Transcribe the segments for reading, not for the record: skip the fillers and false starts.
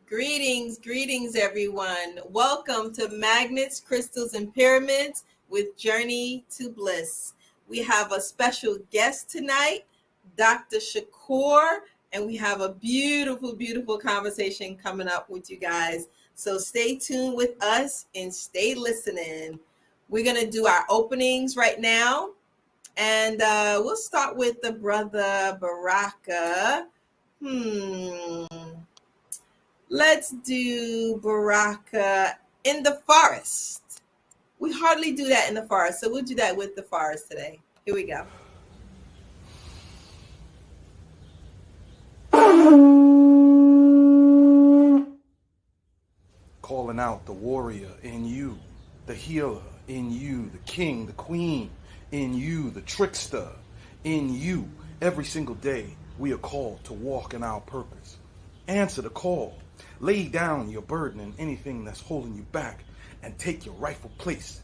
Greetings, everyone. Welcome to Magnets, Crystals, and Pyramids with Journey to Bliss. We have a special guest tonight, Dr. Shakoor, and we have a beautiful conversation coming up with you guys. So stay tuned with us and stay listening. We're going to do our openings right now, and we'll start with the brother Baraka. Let's do Baraka in the forest. We hardly do that in the forest, so we'll do that with the forest today. Here we go. Calling out the warrior in you, the healer in you, the king, the queen in you, the trickster in you. Every single day we are called to walk in our purpose. Answer the call. Lay down your burden and anything that's holding you back and take your rightful place.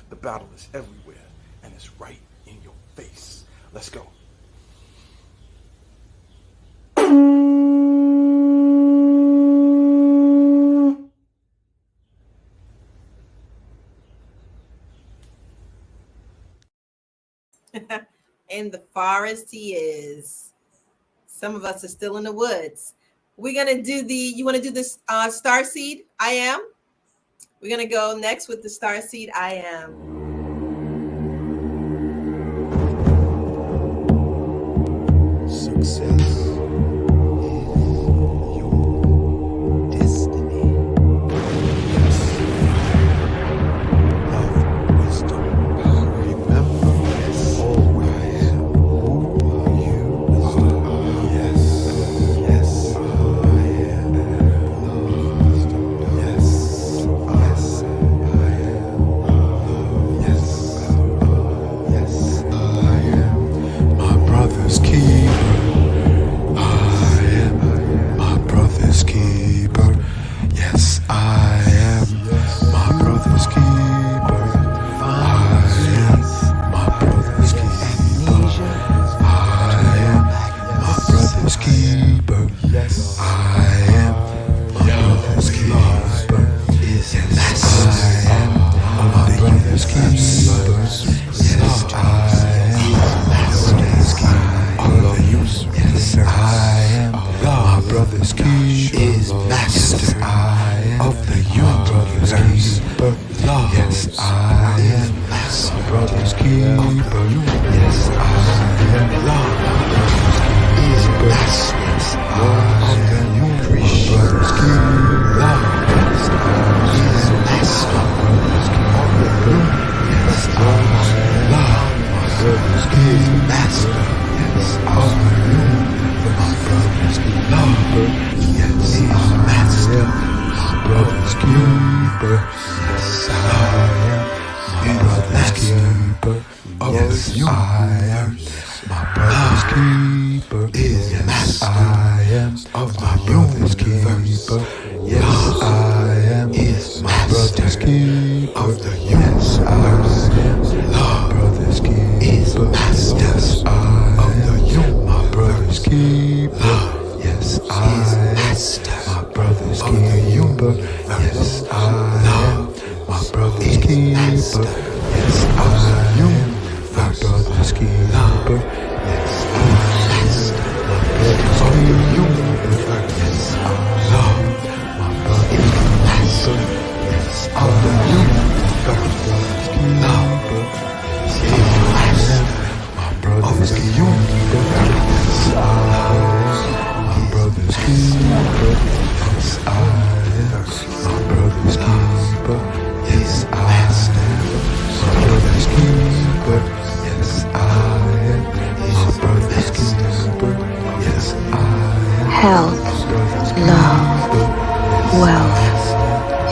The battle is everywhere and it's right in your face. Let's go. In the forest he is. Some of us are still in the woods. We're going to do you want to do this star seed? I am. We're going to go next with the star seed. I am. Success.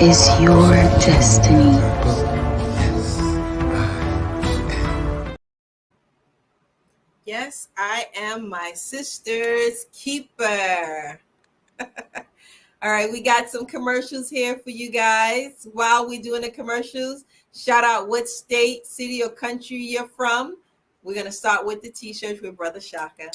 Is your destiny. Yes, I am my sister's keeper. All right, we got some commercials here for you guys. While we're doing the commercials, shout out what state, city, or country you're from. We're going to start with the t-shirts with Brother Shaka.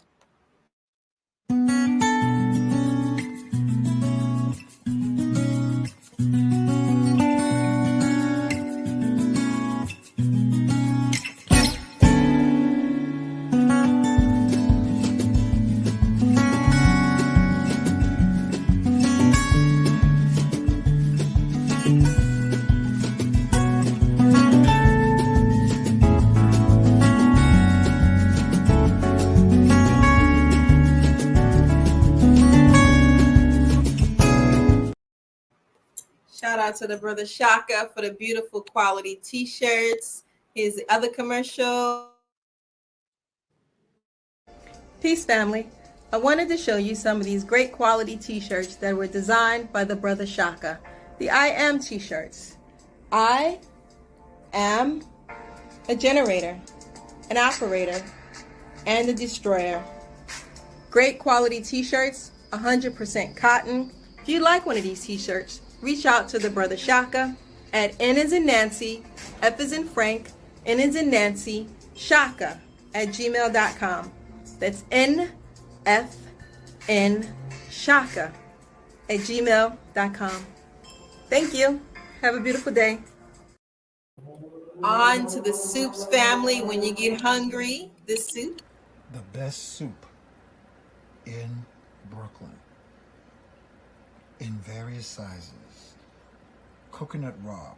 Shout out to the brother Shaka for the beautiful quality t-shirts. Here's the other commercial. Peace, family. I wanted to show you some of these great quality t-shirts that were designed by the brother Shaka. The I Am t-shirts. I am a generator, an operator, and a destroyer. Great quality t-shirts, 100% cotton. If you like one of these t-shirts, reach out to the brother Shaka at N as in Nancy, F as in Frank, N as in Nancy, Shaka at gmail.com. That's NFN Shaka at gmail.com. Thank you. Have a beautiful day. On to the soups, family. When you get hungry, this soup. The best soup in Brooklyn, in various sizes. Coconut Raw,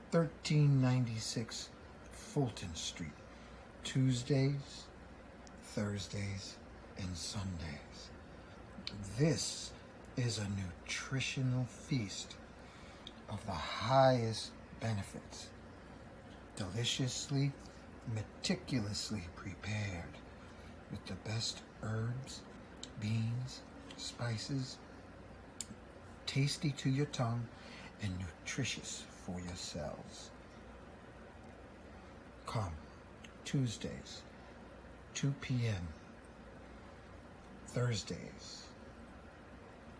1396 Fulton Street, Tuesdays, Thursdays, and Sundays. This is a nutritional feast of the highest benefits, deliciously, meticulously prepared with the best herbs, beans, spices, tasty to your tongue and nutritious for your cells. Come Tuesdays, 2 p.m., Thursdays,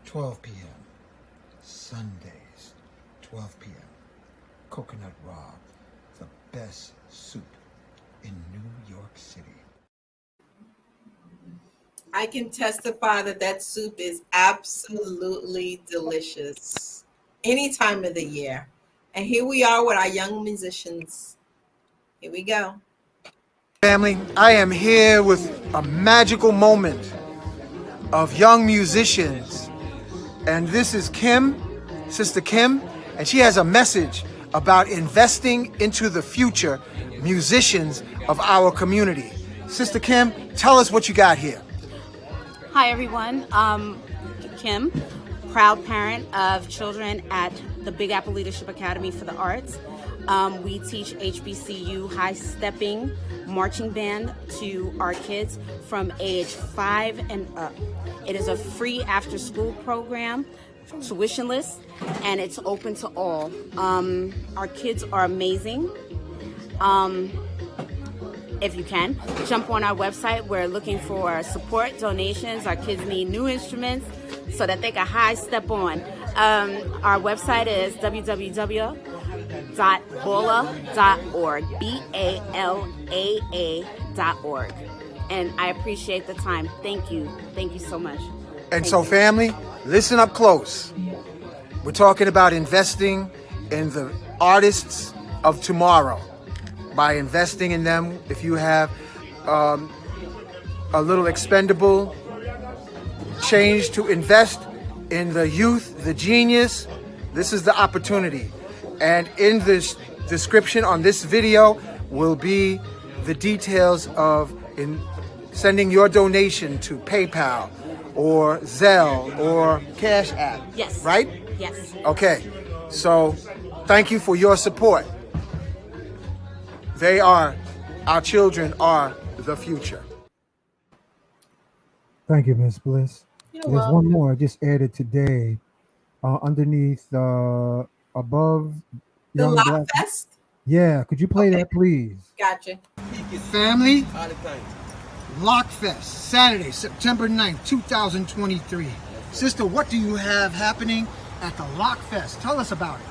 12 p.m., Sundays, 12 p.m. Coconut Raw, the best soup in New York City. I can testify that that soup is absolutely delicious any time of the year. And here we are with our young musicians. Here we go. Family, I am here with a magical moment of young musicians. And this is Kim, Sister Kim, and she has a message about investing into the future musicians of our community. Sister Kim, tell us what you got here. Hi everyone, Kim, proud parent of children at the Big Apple Leadership Academy for the Arts. We teach HBCU high stepping marching band to our kids from age 5 and up. It is a free after school program, tuitionless, and it's open to all. Our kids are amazing. If you can, jump on our website. We're looking for support, donations. Our kids need new instruments so that they can high step on. Our website is www.bola.org, BALAA.org. And I appreciate the time. Thank you. Thank you so much. And so family, listen up close. We're talking about investing in the artists of tomorrow. By investing in them, if you have a little expendable change to invest in the youth, the genius, this is the opportunity. And in this description on this video will be the details of sending your donation to PayPal or Zelle or Cash App. Yes. Right? Yes. Okay. So thank you for your support. Our children are the future. Thank you, Ms. Bliss. You're There's welcome. one more I just added today, underneath, above The Young Lock Black. Fest? Yeah, could you play that, please? Gotcha. Family, Lockfest, Saturday, September 9th, 2023. Sister, what do you have happening at the Lockfest? Tell us about it.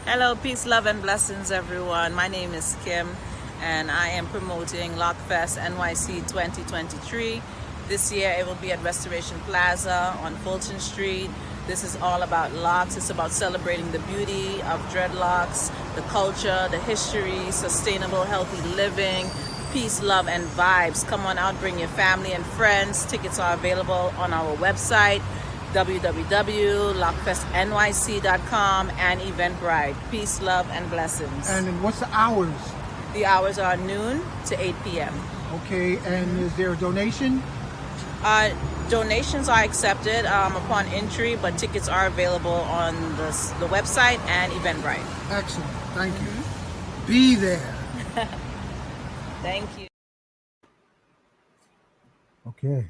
Hello, peace, love, and blessings, everyone. My name is Kim, and I am promoting Lockfest NYC 2023. This year, it will be at Restoration Plaza on Fulton Street. This is all about locks. It's about celebrating the beauty of dreadlocks, the culture, the history, sustainable, healthy living, peace, love, and vibes. Come on out, bring your family and friends. Tickets are available on our website, www.lockfestnyc.com, and Eventbrite. Peace, love, and blessings. And then what's the hours? The hours are noon to 8 p.m. Okay, and is there a donation? Donations are accepted upon entry, but tickets are available on the website and Eventbrite. Excellent. Thank you. Be there. Thank you. Okay.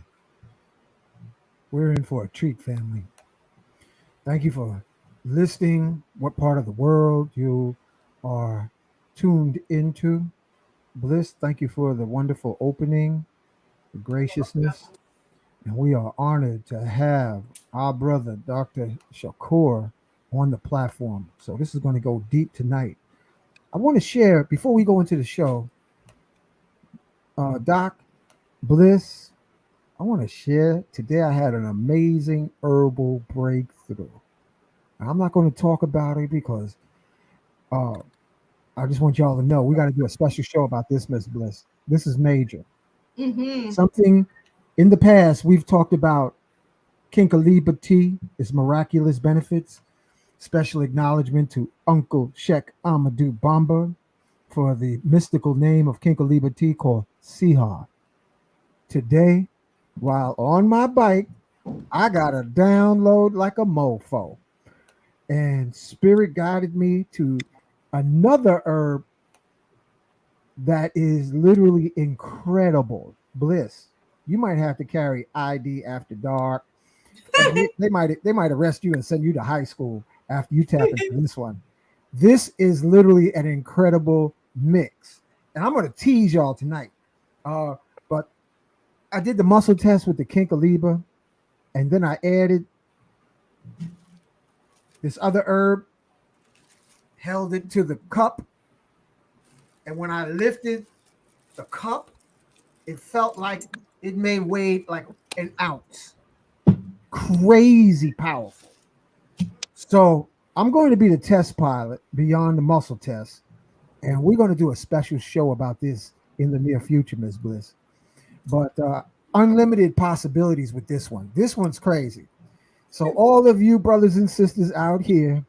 We're in for a treat, family. Thank you for listening, what part of the world you are tuned into. Bliss, thank you for the wonderful opening, the graciousness. And we are honored to have our brother, Dr. Shakoor, on the platform. So this is going to go deep tonight. I want to share, before we go into the show, Doc, Bliss, I want to share. Today I had an amazing herbal breakthrough. I'm not going to talk about it because I just want y'all to know we got to do a special show about this, Miss Bliss. This is major. Mm-hmm. Something in the past we've talked about Kinkaliba tea, its miraculous benefits. Special acknowledgement to Uncle Sheikh Amadou Bamba for the mystical name of Kinkaliba tea called Sihar. Today, while on my bike, I got a download like a mofo. And spirit guided me to another herb that is literally incredible. Bliss. You might have to carry ID after dark. They might arrest you and send you to high school after you tap into this one. This is literally an incredible mix. And I'm going to tease y'all tonight. But I did the muscle test with the Kinkaliba, and then I added this other herb, held it to the cup, and when I lifted the cup, it felt like it may weigh like an ounce. Crazy powerful. So I'm going to be the test pilot beyond the muscle test, and we're going to do a special show about this in the near future, Ms. Bliss. But unlimited possibilities with this one. This one's crazy. So all of you brothers and sisters out here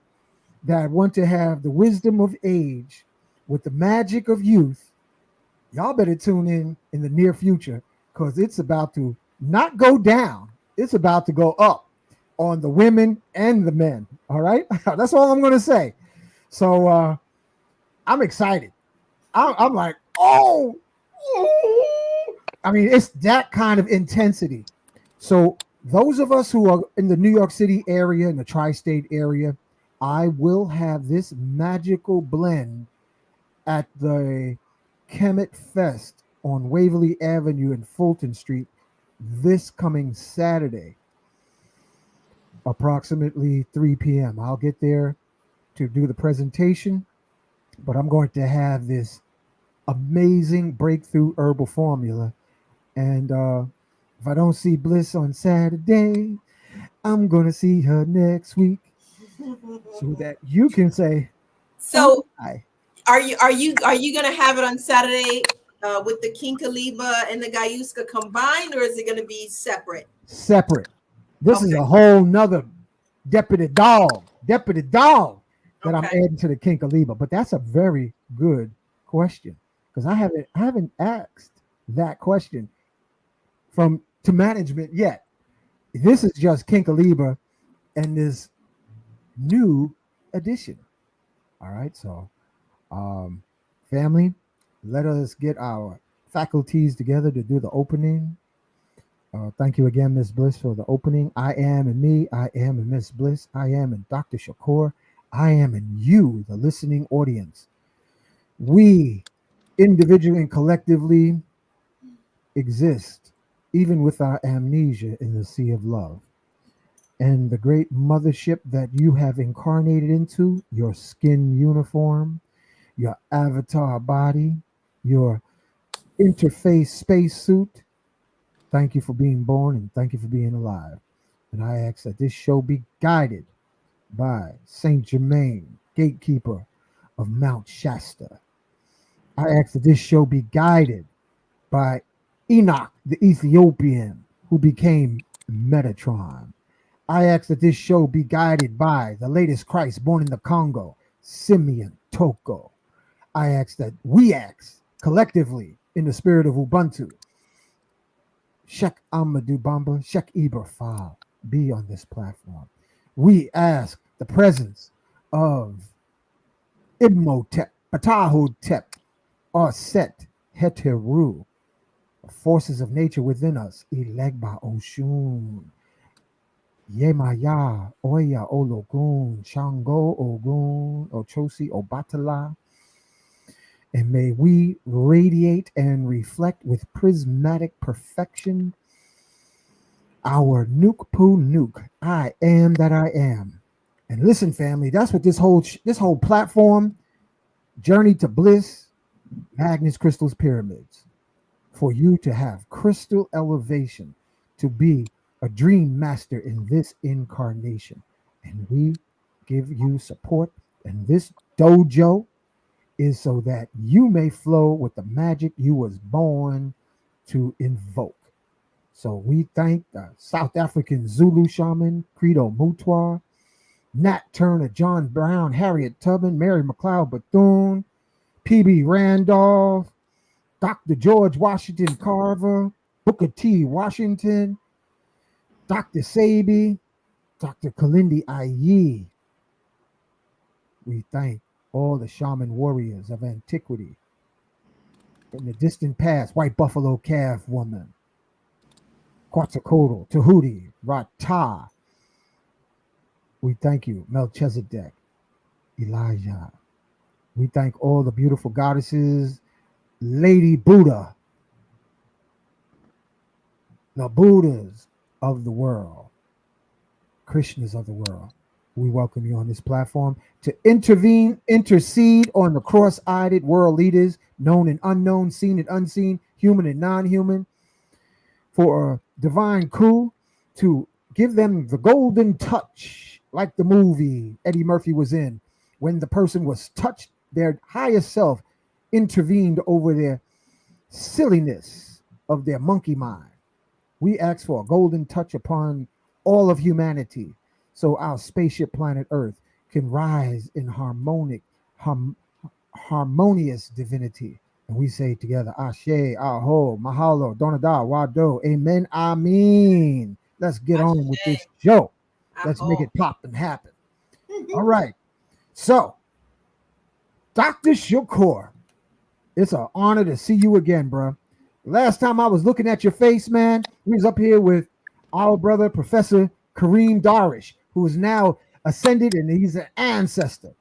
that want to have the wisdom of age with the magic of youth, y'all better tune in the near future, because it's about to not go down. It's about to go up on the women and the men. All right. That's all I'm going to say. So I'm excited. I'm like, oh, I mean, it's that kind of intensity. So those of us who are in the New York City area, in the tri-state area, I will have this magical blend at the Kemet Fest on Waverly Avenue and Fulton Street this coming Saturday, approximately 3 p.m. I'll get there to do the presentation, but I'm going to have this amazing breakthrough herbal formula. And if I don't see Bliss on Saturday, I'm going to see her next week so that you can say, so hi. Are you gonna have it on Saturday with the Kinkaliba and the Gayuska combined, or is it gonna be separate? Separate. This is a whole nother deputy dog that I'm adding to the Kinkaliba. But that's a very good question, because I haven't asked that question to management yet. This is just Kinkaliba and this new addition. All right, so family, let us get our faculties together to do the opening. Thank you again, Miss Bliss, for the opening. I am in me, I am in Miss Bliss, I am in Dr. Shakoor, I am in you, the listening audience. We individually and collectively exist, even with our amnesia, in the sea of love. And the great mothership that you have incarnated into, your skin uniform, your avatar body, your interface spacesuit. Thank you for being born and thank you for being alive. And I ask that this show be guided by Saint Germain, gatekeeper of Mount Shasta. I ask that this show be guided by Enoch, the Ethiopian, who became Metatron. I ask that this show be guided by the latest Christ born in the Congo, Simeon Toko. We ask collectively in the spirit of Ubuntu, Sheikh Amadou Bamba, Sheikh Ibrahim be on this platform. We ask the presence of Imhotep, Ptahotep, or Set Heteru, forces of nature within us, Elegba Oshun, Yemaya, Oya Ologun, Shango Ogun, Ochosi Obatala, and may we radiate and reflect with prismatic perfection our Nuke Poo Nuke. I am that I am. And listen, family, that's what this whole platform, Journey to Bliss, Magnets, Crystals, Pyramids, for you to have crystal elevation, to be a dream master in this incarnation. And we give you support. And this dojo is so that you may flow with the magic you was born to invoke. So we thank the South African Zulu shaman, Credo Mutwa, Nat Turner, John Brown, Harriet Tubman, Mary McLeod Bethune, P.B. Randolph, Dr. George Washington Carver, Booker T. Washington, Dr. Sabi, Dr. Kalindi Aye. We thank all the shaman warriors of antiquity. In the distant past, White Buffalo Calf Woman, Quetzalcoatl, Tahuti, Rata. We thank you, Melchizedek, Elijah. We thank all the beautiful goddesses, Lady Buddha, the Buddhas of the world, Krishnas of the world. We welcome you on this platform to intervene, intercede on the cross-eyed world leaders, known and unknown, seen and unseen, human and non-human, for a divine coup to give them the golden touch, like the movie Eddie Murphy was in, when the person was touched, their higher self intervened over their silliness of their monkey mind. We ask for a golden touch upon all of humanity so our spaceship planet Earth can rise in harmonious divinity. And we say together, Ashe, Aho, Mahalo, Donada, Wado, Amen, Amen. Let's get on with this show. Let's make it pop and happen. All right. So, Dr. Shakoor, it's an honor to see you again, bro. Last time I was looking at your face, man, we was up here with our brother, Professor Kareem Darish, who is now ascended and he's an ancestor.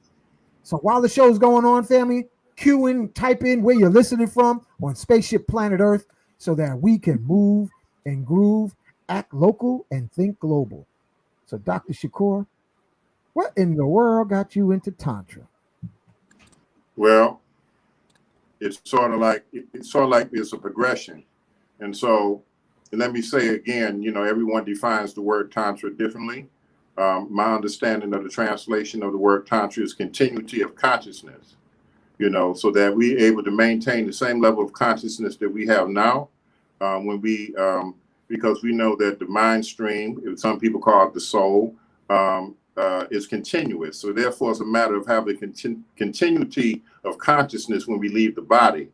So while the show's going on, family, cue in, type in where you're listening from on Spaceship Planet Earth so that we can move and groove, act local, and think global. So, Dr. Shakoor, what in the world got you into Tantra? Well, it's sort of like it's a progression. And so let me say again, everyone defines the word Tantra differently. My understanding of the translation of the word Tantra is continuity of consciousness, so that we're able to maintain the same level of consciousness that we have now because we know that the mind stream, some people call it the soul, is continuous. So therefore, it's a matter of having continuity of consciousness when we leave the body.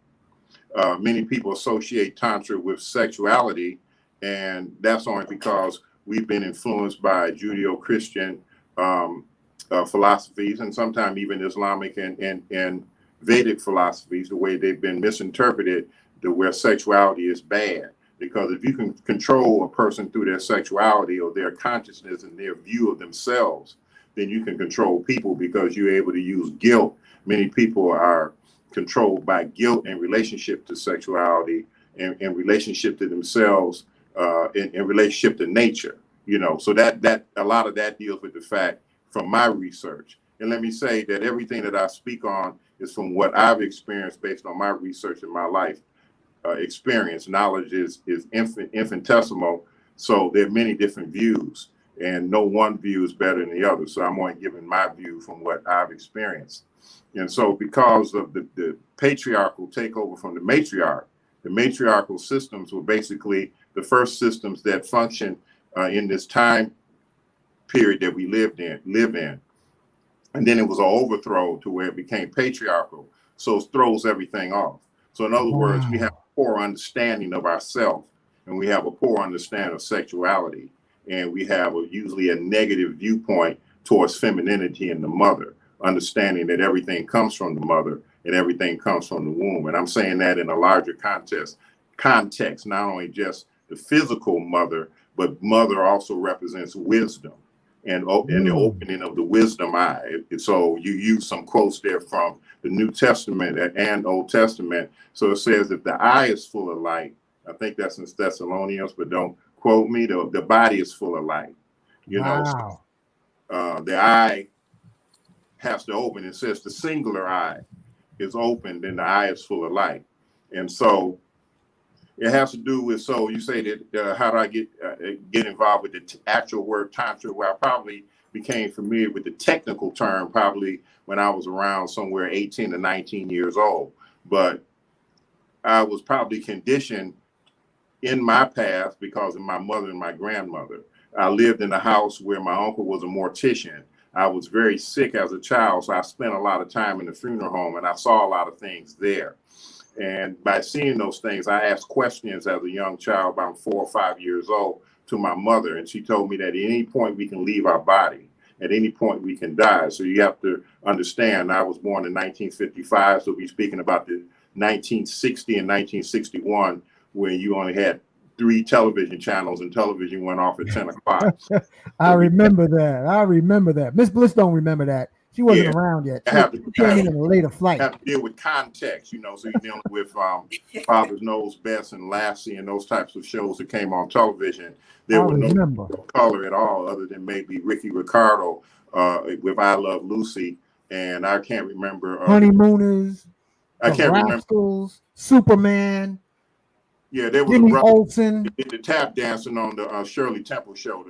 Many people associate Tantra with sexuality, and that's only because we've been influenced by Judeo-Christian philosophies, and sometimes even Islamic and Vedic philosophies, the way they've been misinterpreted to where sexuality is bad. Because if you can control a person through their sexuality or their consciousness and their view of themselves, then you can control people because you're able to use guilt. Many people are controlled by guilt in relationship to sexuality and in relationship to themselves, in relationship to nature, so that a lot of that deals with the fact from my research. And let me say that everything that I speak on is from what I've experienced based on my research in my life experience. Knowledge is infinitesimal, so there are many different views, and no one view is better than the other. So I'm only giving my view from what I've experienced. And so because of the patriarchal takeover from the matriarchal systems were basically the first systems that functioned in this time period that we live in. And then it was an overthrow to where it became patriarchal. So it throws everything off. So in other words, we have a poor understanding of ourselves. and we have a poor understanding of sexuality, and we have usually a negative viewpoint towards femininity in the mother, understanding that everything comes from the mother and everything comes from the womb. And I'm saying that in a larger context, not only just the physical mother, but mother also represents wisdom and the opening of the wisdom eye. So you use some quotes there from the New Testament and Old Testament. So it says that the eye is full of light. I think that's in Thessalonians, but don't quote me. The body is full of light. You know, the eye has to open. It says the singular eye is opened and the eye is full of light. And so it has to do with, so you say that how do I get involved with the actual word Tantra? Well, I probably became familiar with the technical term probably when I was around somewhere 18 to 19 years old. But I was probably conditioned in my past because of my mother and my grandmother. I lived in a house where my uncle was a mortician. I was very sick as a child, so I spent a lot of time in the funeral home, and I saw a lot of things there. And by seeing those things, I asked questions as a young child, about 4 or 5 years old, to my mother. And she told me that at any point we can leave our body. At any point we can die. So you have to understand, I was born in 1955. So we're speaking about the 1960 and 1961, when you only had 3 television channels and television went off at 10 o'clock. I remember that. Miss Bliss don't remember that. She wasn't around yet. She came in a later flight. Have to deal with context, you know. So you're dealing with Father Knows Best and Lassie and those types of shows that came on television. There was no color at all, other than maybe Ricky Ricardo with I Love Lucy, and I can't remember Honeymooners. I can't remember Superman. Yeah, there was Jimmy a brother Olsen. that did the tap dancing on the Shirley Temple show.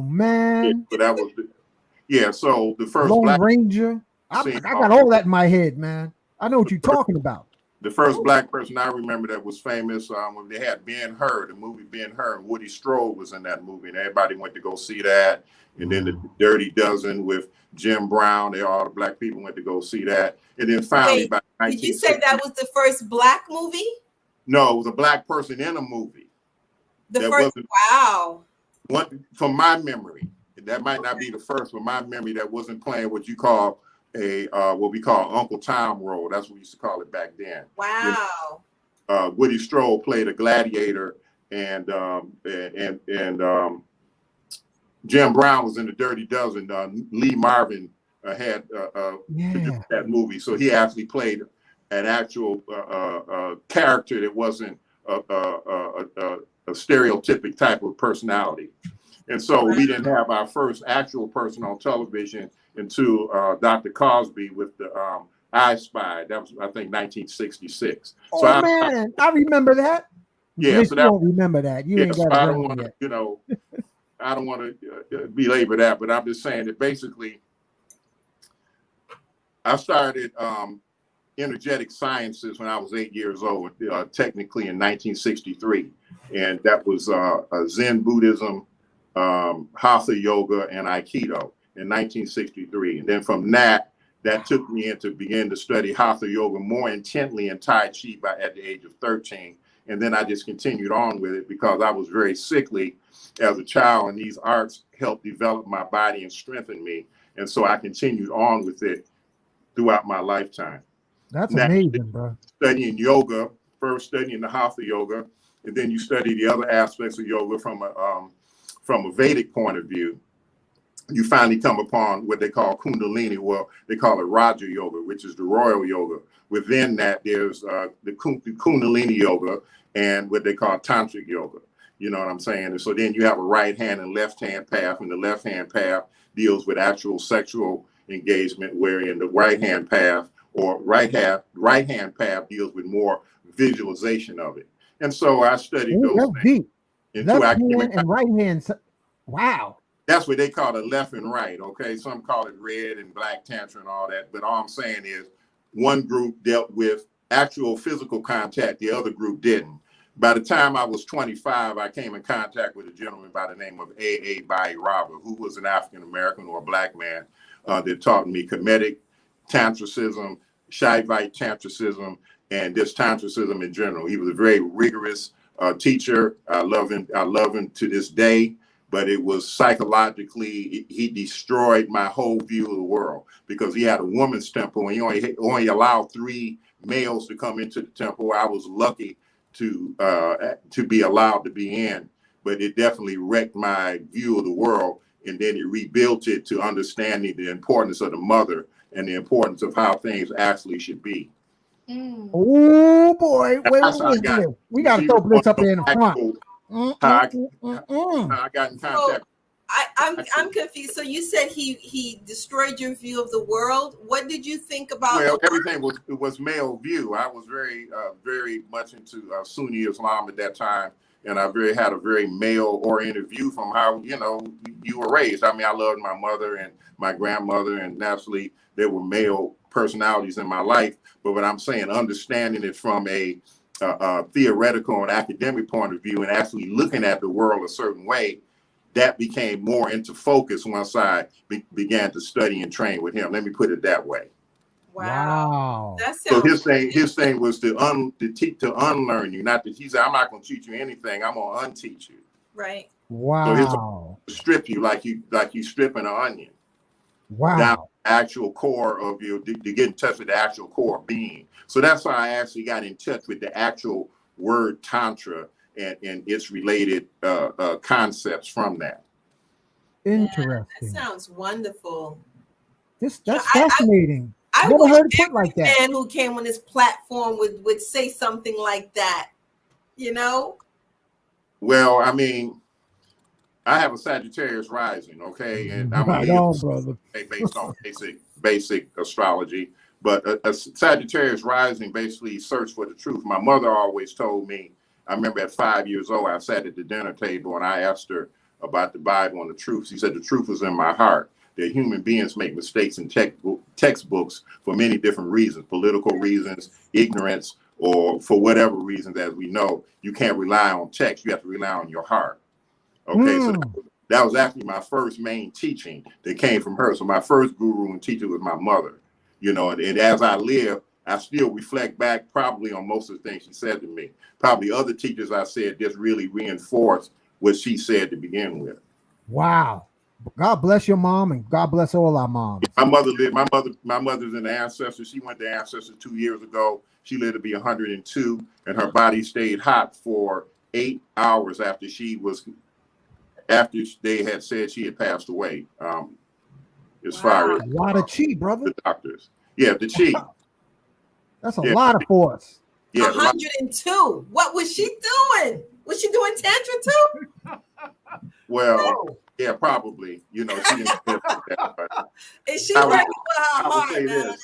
Man! But that was so the first Lone Black Ranger. I got all that in my head, man. I know what you're talking about. The first Black person I remember that was famous when they had Ben-Hur, the movie Ben-Hur, and Woody Strode was in that movie, and everybody went to go see that. And then the Dirty Dozen with Jim Brown, all the Black people went to go see that. And then finally, did you say that was the first Black movie? No, it was a Black person in a movie. Wow. From my memory, that might not be the first, but my memory, that wasn't playing what you call what we call Uncle Tom role. That's what we used to call it back then. Wow. Woody Strode played a gladiator, and Jim Brown was in the Dirty Dozen. Lee Marvin had produced that movie, so he actually played an actual character that wasn't a stereotypic type of personality. And so we didn't have our first actual person on television until Dr. Cosby with the I Spy. That was, I think, 1966. So I remember that. Yeah, so that, you don't remember that. You ain't got I don't want to, I don't want to belabor that, but I'm just saying that basically I started energetic sciences when I was 8 years old, technically in 1963. And that was Zen Buddhism, Hatha Yoga, and Aikido in 1963. And then from that took me into begin to study Hatha Yoga more intently and Tai Chi at the age of 13. And then I just continued on with it because I was very sickly as a child, and these arts helped develop my body and strengthen me. And so I continued on with it throughout my lifetime. That's amazing, bro. Studying yoga, first studying the Hatha Yoga, and then you study the other aspects of yoga from a Vedic point of view. You finally come upon what they call Kundalini. Well, they call it Raja Yoga, which is the royal yoga. Within that, there's the Kundalini Yoga and what they call Tantric Yoga. You know what I'm saying? And so then you have a right hand and left hand path, and the left hand path deals with actual sexual engagement, wherein the right hand path or right hand path deals with more visualization of it. And so I studied those things. Left hand and right hand. Wow. That's what they call it, left and right. Okay, some call it red and black tantra and all that. But all I'm saying is, one group dealt with actual physical contact, the other group didn't. By the time I was 25, I came in contact with a gentleman by the name of A.A. Bhairava, who was an African American or a black man that taught me Kemetic Tantricism, Shaivite Tantricism, and this Tantricism in general. He was a very rigorous teacher. I love him to this day. But it was psychologically, he destroyed my whole view of the world, because he had a woman's temple, and he only allowed 3 males to come into the temple. I was lucky to be allowed to be in, but it definitely wrecked my view of the world. And then it rebuilt it to understanding the importance of the mother and the importance of how things actually should be. Oh boy, wait. We got to throw Bliss up there in the front. How I got in contact. I'm confused. So you said he destroyed your view of the world. What did you think about? Well, everything was male view. I was very much into Sunni Islam at that time, and I had a very male oriented view from how you were raised. I mean, I loved my mother and my grandmother, and naturally there were male personalities in my life. But what I'm saying, understanding it from a theoretical and academic point of view, and actually looking at the world a certain way, that became more into focus once I began to study and train with him. Let me put it that way. Wow. That So sounds his thing was to unlearn you, not that he said, I'm not going to teach you anything, I'm going to unteach you. right. Wow. So strip you like you stripping an onion. Wow. Down the actual core of you, to get in touch with the actual core of being. So that's how I actually got in touch with the actual word Tantra and its related concepts from that. Interesting. That sounds wonderful. That's fascinating. I Never wish heard it put like that. man who came on this platform would say something like that. Well, I mean, I have a Sagittarius rising, okay, and I'm Right on, brother. based on basic astrology. But a Sagittarius rising basically search for the truth. My mother always told me, I remember at 5 years old, I sat at the dinner table and I asked her about the Bible and the truth. She said, the truth is in my heart, that human beings make mistakes in textbooks for many different reasons, political reasons, ignorance, or for whatever reasons. As we know, you can't rely on text. You have to rely on your heart. Okay, so that was actually my first main teaching that came from her. So my first guru and teacher was my mother. And as I live, I still reflect back probably on most of the things she said to me. Probably other teachers I said just really reinforced what she said to begin with. Wow. God bless your mom, and God bless all our moms. My mother lived. My mother's in the Ancestral. She went to Ancestral 2 years ago. She lived to be 102, and her body stayed hot for 8 hours after they had said she had passed away. As far as a lot of Qi, brother. The doctors. Yeah, the Qi. That's a lot of force. Yeah, 102. What was she doing? Was she doing Tantra too? Well, yeah, probably. She didn't that, is she working with her heart?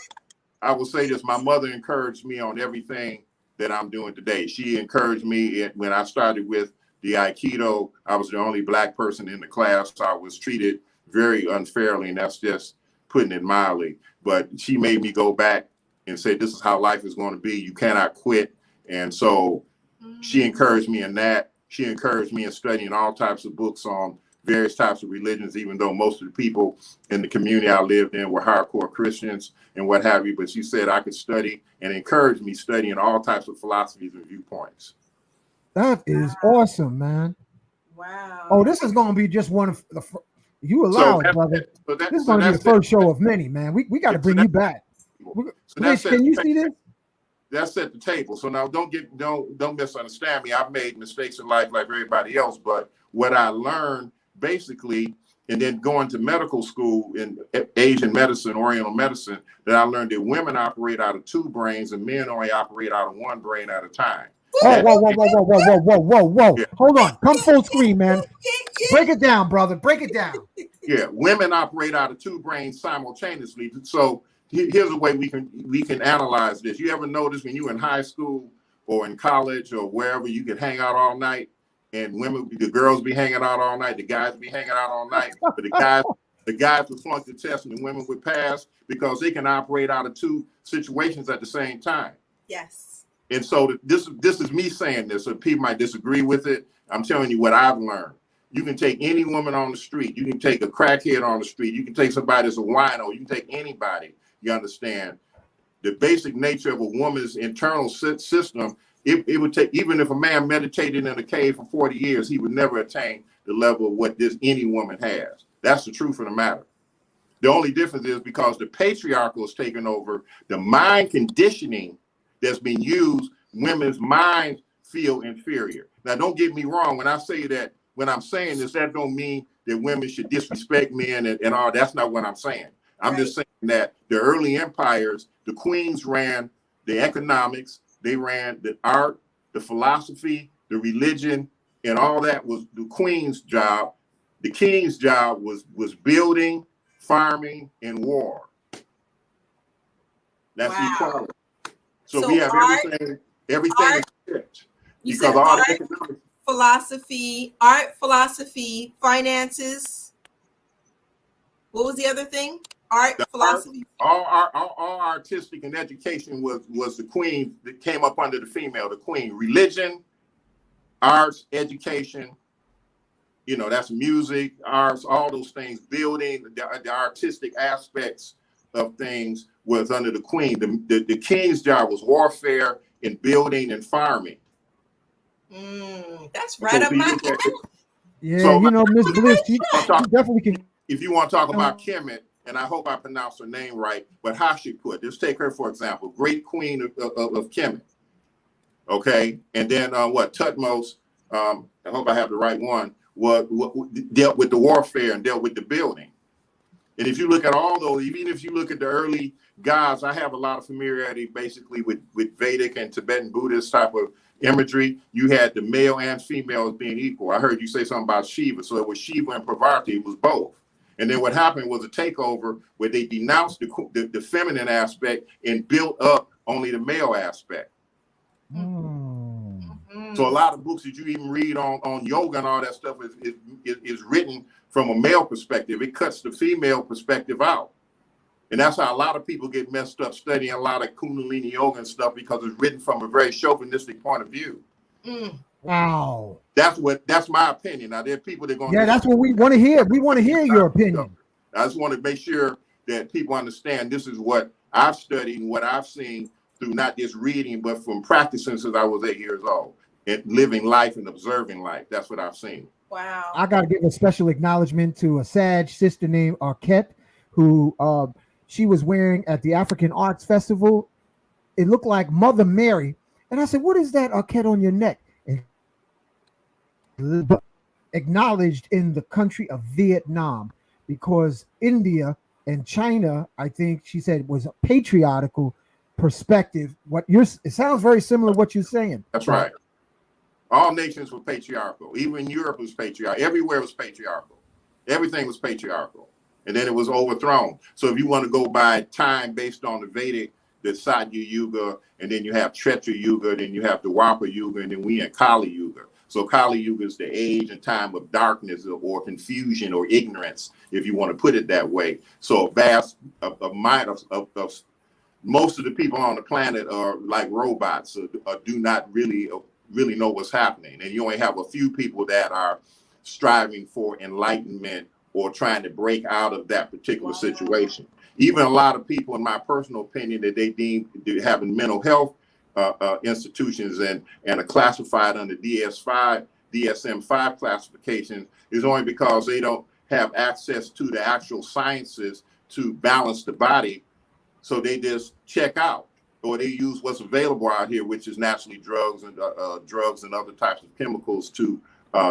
I will say this. My mother encouraged me on everything that I'm doing today. She encouraged me when I started with the Aikido. I was the only Black person in the class. So I was treated very unfairly, and that's just putting it mildly. But she made me go back and say, this is how life is going to be. You cannot quit. And so she encouraged me in that. She encouraged me in studying all types of books on various types of religions, even though most of the people in the community I lived in were hardcore Christians and what have you. But she said I could study, and encouraged me studying all types of philosophies and viewpoints. That is awesome, man. Wow. Oh, this is going to be just one of the... You allowed, brother. This is going to be the first show of many, man. We got to bring you back. Can you see this? That's at the table. So now don't misunderstand me. I've made mistakes in life like everybody else, but what I learned basically, and then going to medical school in Asian medicine, Oriental medicine, that I learned that women operate out of 2 brains and men only operate out of 1 brain at a time. Oh, whoa. Yeah. Hold on. Come full screen, man. Break it down, brother. Break it down. Yeah, women operate out of 2 brains simultaneously. So here's a way we can analyze this. You ever notice when you're in high school or in college or wherever, you can hang out all night, and the girls be hanging out all night, the guys be hanging out all night, but the guys would flunk the test and the women would pass because they can operate out of 2 situations at the same time. Yes. And so this is me saying this, so people might disagree with it. I'm telling you what I've learned. You can take any woman on the street. You can take a crackhead on the street. You can take somebody that's a wino. You can take anybody. You understand? The basic nature of a woman's internal system it would take, even if a man meditated in a cave for 40 years, he would never attain the level of what any woman has. That's the truth of the matter. The only difference is because the patriarchal has taken over, the mind conditioning that's been used, women's minds feel inferior. Now, don't get me wrong. When I say that, when I'm saying this, that don't mean that women should disrespect men and all. That's not what I'm saying. I'm just saying that the early empires, the queens ran the economics, they ran the art, the philosophy, the religion, and all that was the queen's job. The king's job was building, farming, and war. That's equality. So we have everything is fixed. You said art, philosophy, finances. What was the other thing? Art, philosophy. All artistic and education was the queen that came up under the female, the queen. Religion, arts, education, you know, that's music, arts, all those things, building, the artistic aspects of things was under the queen. The king's job was warfare and building and farming. That's right up my alley. Yeah, so, you know, Miss Bliss, she definitely can. If you want to talk about Kemet, and I hope I pronounced her name right, but Hashiput, just take her for example, great queen of Kemet. Okay, and then Tutmos, I hope I have the right one, what dealt with the warfare and dealt with the building. And if you look at all those, even if you look at the early gods, I have a lot of familiarity basically with Vedic and Tibetan Buddhist type of imagery. You had the male and female as being equal. I heard you say something about Shiva, so it was Shiva and Parvati, it was both. And then what happened was a takeover where they denounced the feminine aspect and built up only the male aspect. So a lot of books that you even read on yoga and all that stuff is written from a male perspective. It cuts the female perspective out. And that's how a lot of people get messed up studying a lot of Kundalini yoga and stuff, because it's written from a very chauvinistic point of view. Wow. That's my opinion. Now there are people that are going. Yeah, that's what we want to hear. We want to hear your opinion. I just want to make sure that people understand this is what I've studied and what I've seen through not just reading, but from practicing since I was 8 years old and living life and observing life. That's what I've seen. Wow. I got to give a special acknowledgement to a Sag sister named Arquette, who she was wearing at the African Arts Festival. It looked like Mother Mary. And I said, what is that, Arquette, on your neck? And acknowledged in the country of Vietnam, because India and China, I think she said, was a patriarchal perspective. It sounds very similar to what you're saying. That's right. All nations were patriarchal. Even Europe was patriarchal. Everywhere was patriarchal. Everything was patriarchal. And then it was overthrown. So if you want to go by time based on the Vedic, the Satya Yuga, and then you have Tretra Yuga, then you have the Dwapara Yuga, and then we in Kali Yuga. So Kali Yuga is the age and time of darkness or confusion or ignorance, if you want to put it that way. So a vast amount of most of the people on the planet are like robots, do not really know what's happening. And you only have a few people that are striving for enlightenment or trying to break out of that particular situation. Even a lot of people, in my personal opinion, that they deem having mental health institutions and are classified under DSM-5 classifications is only because they don't have access to the actual sciences to balance the body. So they just check out, or they use what's available out here, which is naturally drugs and other types of chemicals to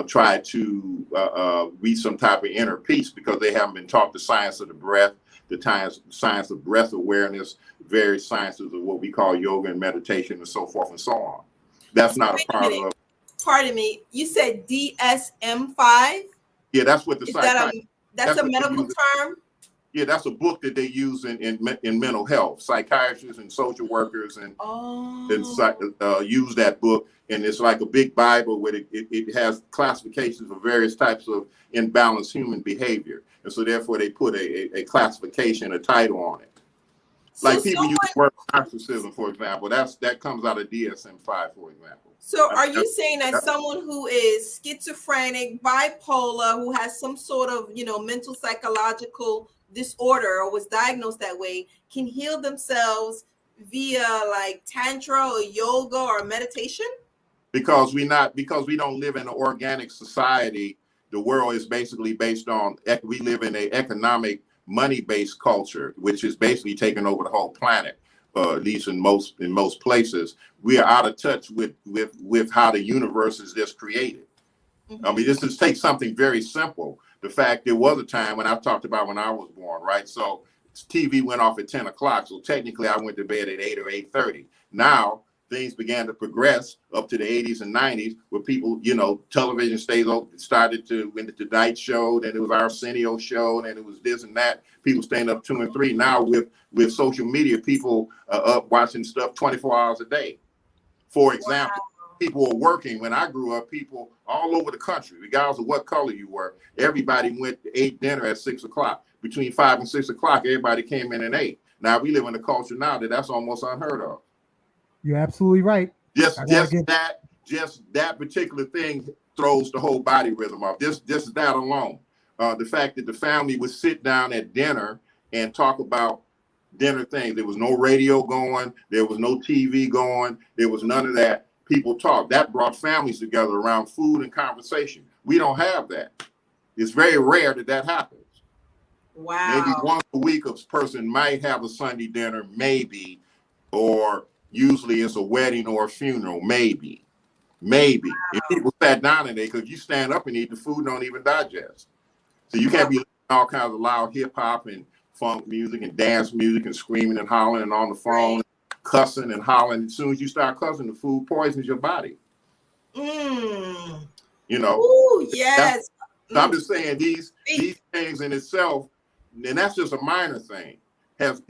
try to reach some type of inner peace, because they haven't been taught the science of the breath, the science of breath awareness, various sciences of what we call yoga and meditation and so forth and so on. That's not a part of. Pardon me. You said DSM-5? Yeah, that's what the psychiatrist. That's a medical term? Yeah, that's a book that they use in mental health. Psychiatrists and social workers and use that book, and it's like a big Bible where it has classifications of various types of imbalanced human behavior, and so therefore they put a classification, a title on it. Like people use the word narcissism, for example. That comes out of DSM-5, for example. So are you saying that someone who is schizophrenic, bipolar, who has some sort of, mental psychological disorder or was diagnosed that way can heal themselves via like Tantra or yoga or meditation? Because we don't live in an organic society. The world is basically based on, we live in an economic, money-based culture, which is basically taking over the whole planet. At least in most places, we are out of touch with how the universe is just created. Mm-hmm. I mean, this is take something very simple. The fact there was a time when I talked about when I was born, right? So TV went off at 10 o'clock. So technically I went to bed at 8 or 8:30. Now things began to progress up to the 80s and 90s where people, television started to, when the Tonight Show, then it was Arsenio Show, and it was this and that. People staying up 2 and 3. Now with social media, people are up watching stuff 24 hours a day. For example, people were working. When I grew up, people all over the country, regardless of what color you were, everybody ate dinner at 6 o'clock. Between 5 and 6 o'clock, everybody came in and ate. Now we live in a culture now that's almost unheard of. You're absolutely right. Just that particular thing throws the whole body rhythm off. Just that alone. The fact that the family would sit down at dinner and talk about dinner things. There was no radio going. There was no TV going. There was none of that. People talk. That brought families together around food and conversation. We don't have that. It's very rare that happens. Wow. Maybe once a week a person might have a Sunday dinner, maybe, or usually it's a wedding or a funeral, maybe. Wow. If people sat down today, because you stand up and eat, the food don't even digest. So you can't be listening to all kinds of loud hip hop and funk music and dance music and screaming and hollering and on the phone, cussing and hollering. As soon as you start cussing, the food poisons your body. Mm. Ooh, yes. So I'm just saying these things in itself, and that's just a minor thing, and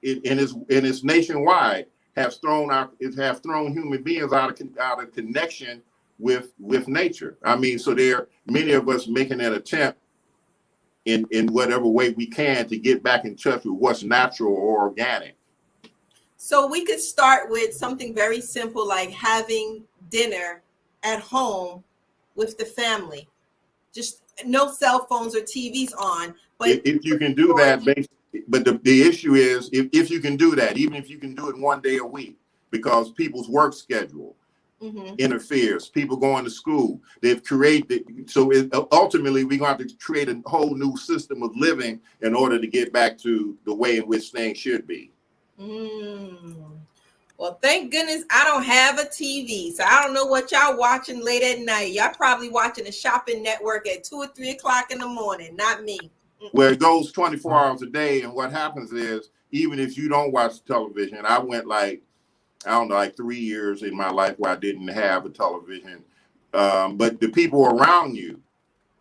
it's nationwide, have thrown human beings out of connection with nature. I mean, so there are many of us making an attempt in whatever way we can to get back in touch with what's natural or organic. So we could start with something very simple like having dinner at home with the family. Just no cell phones or TVs on. But if you can do that, but the issue is if you can do that, even if you can do it one day a week, because people's work schedule interferes, people going to school, they've created, so ultimately we're going to have to create a whole new system of living in order to get back to the way in which things should be. Well, thank goodness I don't have a TV, so I don't know what y'all watching late at night. Y'all probably watching the shopping network at 2 or 3 o'clock in the morning, not me. Where it goes 24 hours a day, and what happens is, even if you don't watch television, I went like 3 years in my life where I didn't have a television, but the people around you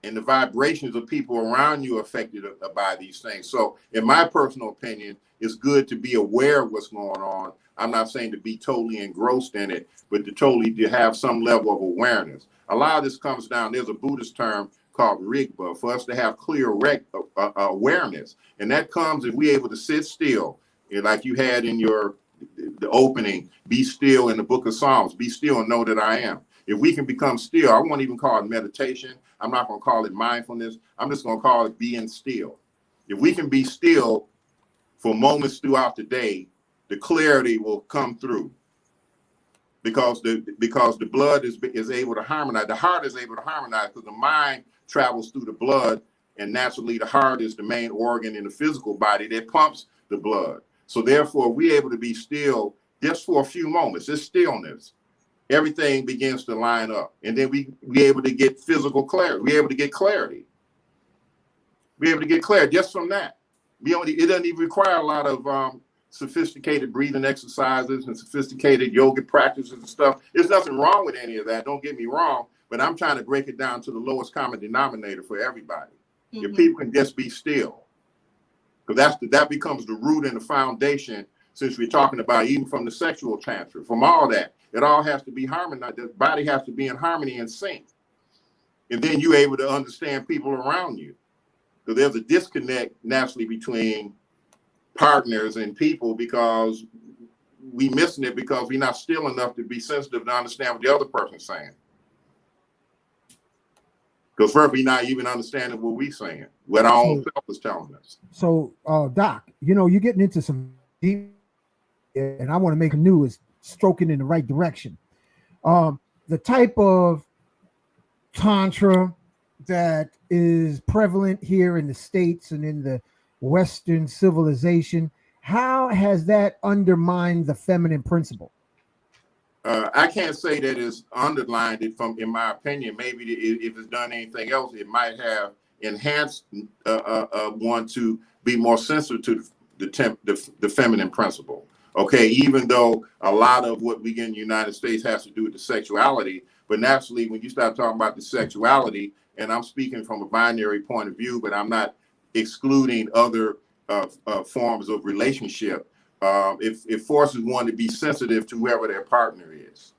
and the vibrations of people around you are affected by these things. So in my personal opinion, it's good to be aware of what's going on. I'm not saying to be totally engrossed in it, but to have some level of awareness. A lot of this comes down, there's a Buddhist term called Rigpa, for us to have clear awareness. And that comes if we're able to sit still, like you had in the opening, be still in the book of Psalms, be still and know that I am. If we can become still, I won't even call it meditation. I'm not going to call it mindfulness. I'm just going to call it being still. If we can be still for moments throughout the day, the clarity will come through, because the blood is able to harmonize. The heart is able to harmonize because the mind travels through the blood, and naturally the heart is the main organ in the physical body that pumps the blood. So therefore, we're able to be still just for a few moments. It's stillness. Everything begins to line up, and then we're able to get physical clarity. We're able to get clarity. We're able to get clarity just from that. It doesn't even require a lot of sophisticated breathing exercises and sophisticated yoga practices and stuff. There's nothing wrong with any of that. Don't get me wrong, but I'm trying to break it down to the lowest common denominator for everybody. If people can just be still, because that becomes the root and the foundation. Since we're talking about even from the sexual tantra, from all that, it all has to be harmonized. The body has to be in harmony and sync, and then you're able to understand people around you. So there's a disconnect naturally between partners and people because we missing it because we're not still enough to be sensitive to understand what the other person's saying. Because first, we're not even understanding what we're saying, what our own self is telling us. So, Doc, you're getting into some deep and I want to make canoe is stroking in the right direction. The type of Tantra that is prevalent here in the States and in the Western civilization, how has that undermined the feminine principle? I can't say that it's underlined it from, in my opinion. Maybe if it's done anything else, it might have enhanced one to be more sensitive to the feminine principle. Okay, even though a lot of what we get in the United States has to do with the sexuality, but naturally, when you start talking about the sexuality, and I'm speaking from a binary point of view, but I'm not excluding other forms of relationship. It forces one to be sensitive to whoever their partner is.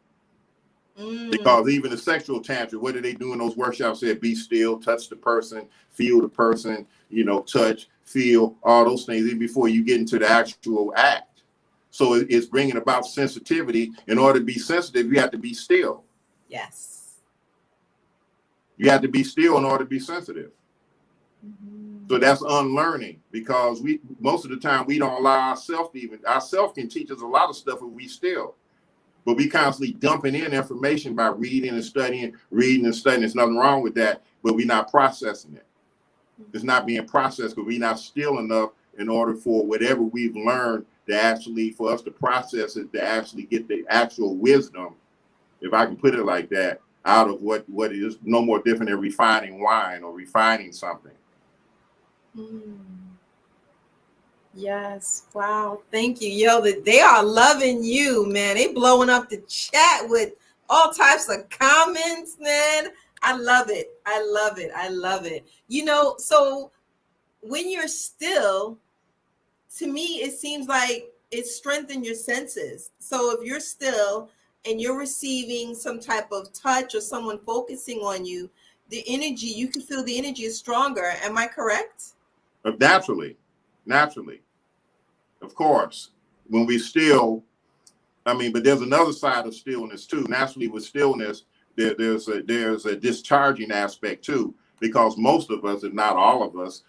Because even the sexual tantra, what do they do in those workshops? Say, be still, touch the person, feel the person, you know, touch, feel, all those things, even before you get into the actual act. So it's bringing about sensitivity. In order to be sensitive, you have to be still. Yes. You have to be still in order to be sensitive. So that's unlearning, because we most of the time we don't allow ourselves to even, ourselves can teach us a lot of stuff if we still, but we constantly dumping in information by reading and studying. There's nothing wrong with that, but we're not processing it. It's not being processed because we're not still enough in order for whatever we've learned to actually, for us to process it, to actually get the actual wisdom, if I can put it like that, out of what is no more different than refining wine or refining something. Yes. Wow. Thank you. Yo, they are loving you, man. They blowing up the chat with all types of comments, man. I love it. I love it. I love it. You know, so when you're still, to me, it seems like it strengthens your senses. So if you're still and you're receiving some type of touch or someone focusing on you, the energy, you can feel the energy is stronger. Am I correct? Naturally, of course, when we still, I mean, but there's another side of stillness too. Naturally, with stillness, there's a discharging aspect too, because most of us, if not all of us,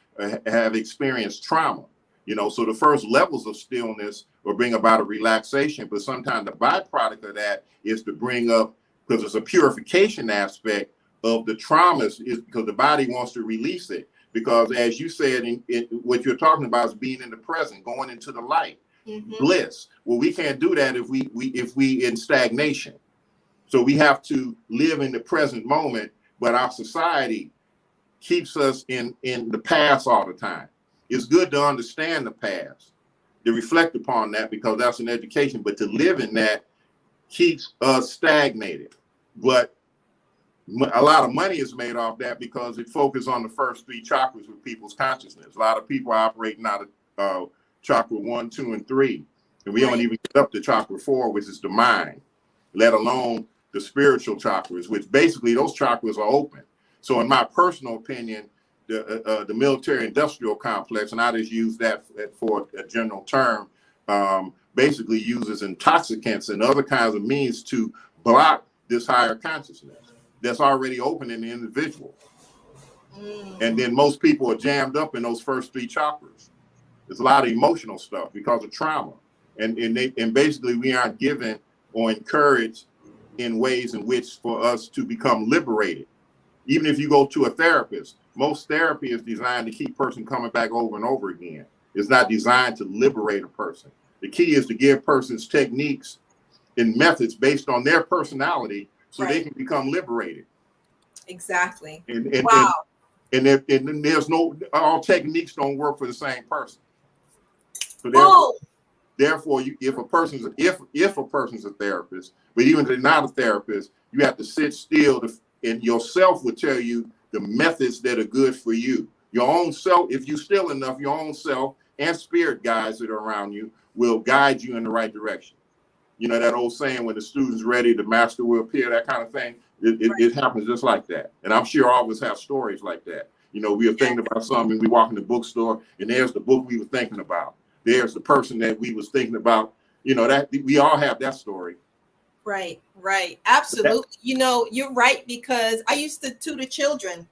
have experienced trauma. You know, so the first levels of stillness will bring about a relaxation, but sometimes the byproduct of that is to bring up, because it's a purification aspect of the traumas, is because the body wants to release it. Because as you said, what you're talking about is being in the present, going into the light, bliss. Well, we can't do that if we in stagnation. So we have to live in the present moment, but our society keeps us in the past all the time. It's good to understand the past, to reflect upon that, because that's an education, but to live in that keeps us stagnated. But a lot of money is made off that because it focuses on the first three chakras with people's consciousness. A lot of people are operating out of chakra 1, 2, and 3. And we don't even get up to chakra 4, which is the mind, let alone the spiritual chakras, which basically those chakras are open. So in my personal opinion, the military industrial complex, and I just use that for a general term, basically uses intoxicants and other kinds of means to block this higher consciousness that's already open in the individual. And then most people are jammed up in those first three chakras. There's a lot of emotional stuff because of trauma. And basically we aren't given or encouraged in ways in which for us to become liberated. Even if you go to a therapist, most therapy is designed to keep a person coming back over and over again. It's not designed to liberate a person. The key is to give persons techniques and methods based on their personality so they can become liberated. Exactly. Wow. And there's no, all techniques don't work for the same person. So therefore if a person's a therapist, but even if they're not a therapist, you have to sit still and yourself will tell you the methods that are good for you. Your own self, if you're still enough, your own self and spirit guides that are around you will guide you in the right direction. You know, that old saying, when the student's ready, the master will appear, that kind of thing. It happens just like that. And I'm sure all of us have stories like that. You know, we are thinking about something, we walk in the bookstore, and there's the book we were thinking about. There's the person that we was thinking about. You know, that we all have that story. Right. Absolutely. You know, you're right, because I used to tutor children,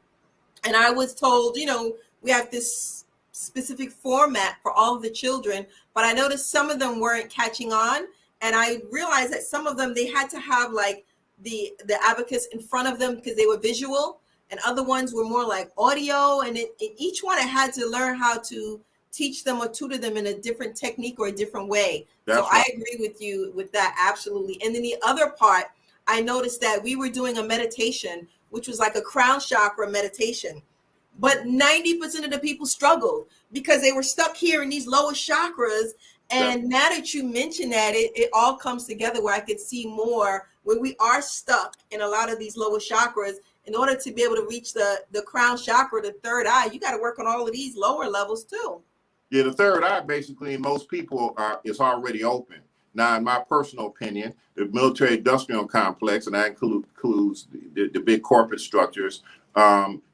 and I was told, you know, we have this specific format for all of the children, but I noticed some of them weren't catching on. And I realized that some of them, they had to have like the abacus in front of them because they were visual, and other ones were more like audio. And each one I had to learn how to teach them or tutor them in a different technique or a different way. So I agree with you with that, absolutely. And then the other part, I noticed that we were doing a meditation, which was like a crown chakra meditation. But 90% of the people struggled because they were stuck here in these lower chakras. And now that you mention that, it all comes together where I could see more where we are stuck in a lot of these lower chakras. In order to be able to reach the crown chakra, the third eye, you got to work on all of these lower levels too. Yeah, the third eye basically in most people is already open. Now, in my personal opinion, the military industrial complex, and that includes the big corporate structures,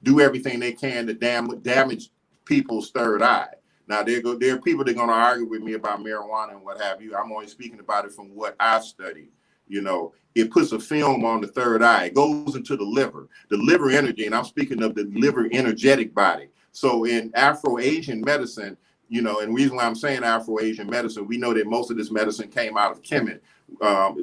do everything they can to damage people's third eye. Now, there are people that are going to argue with me about marijuana and what have you. I'm only speaking about it from what I studied. You know, it puts a film on the third eye. It goes into the liver energy, and I'm speaking of the liver energetic body. So in Afro-Asian medicine, you know, and the reason why I'm saying Afro-Asian medicine, we know that most of this medicine came out of Kemet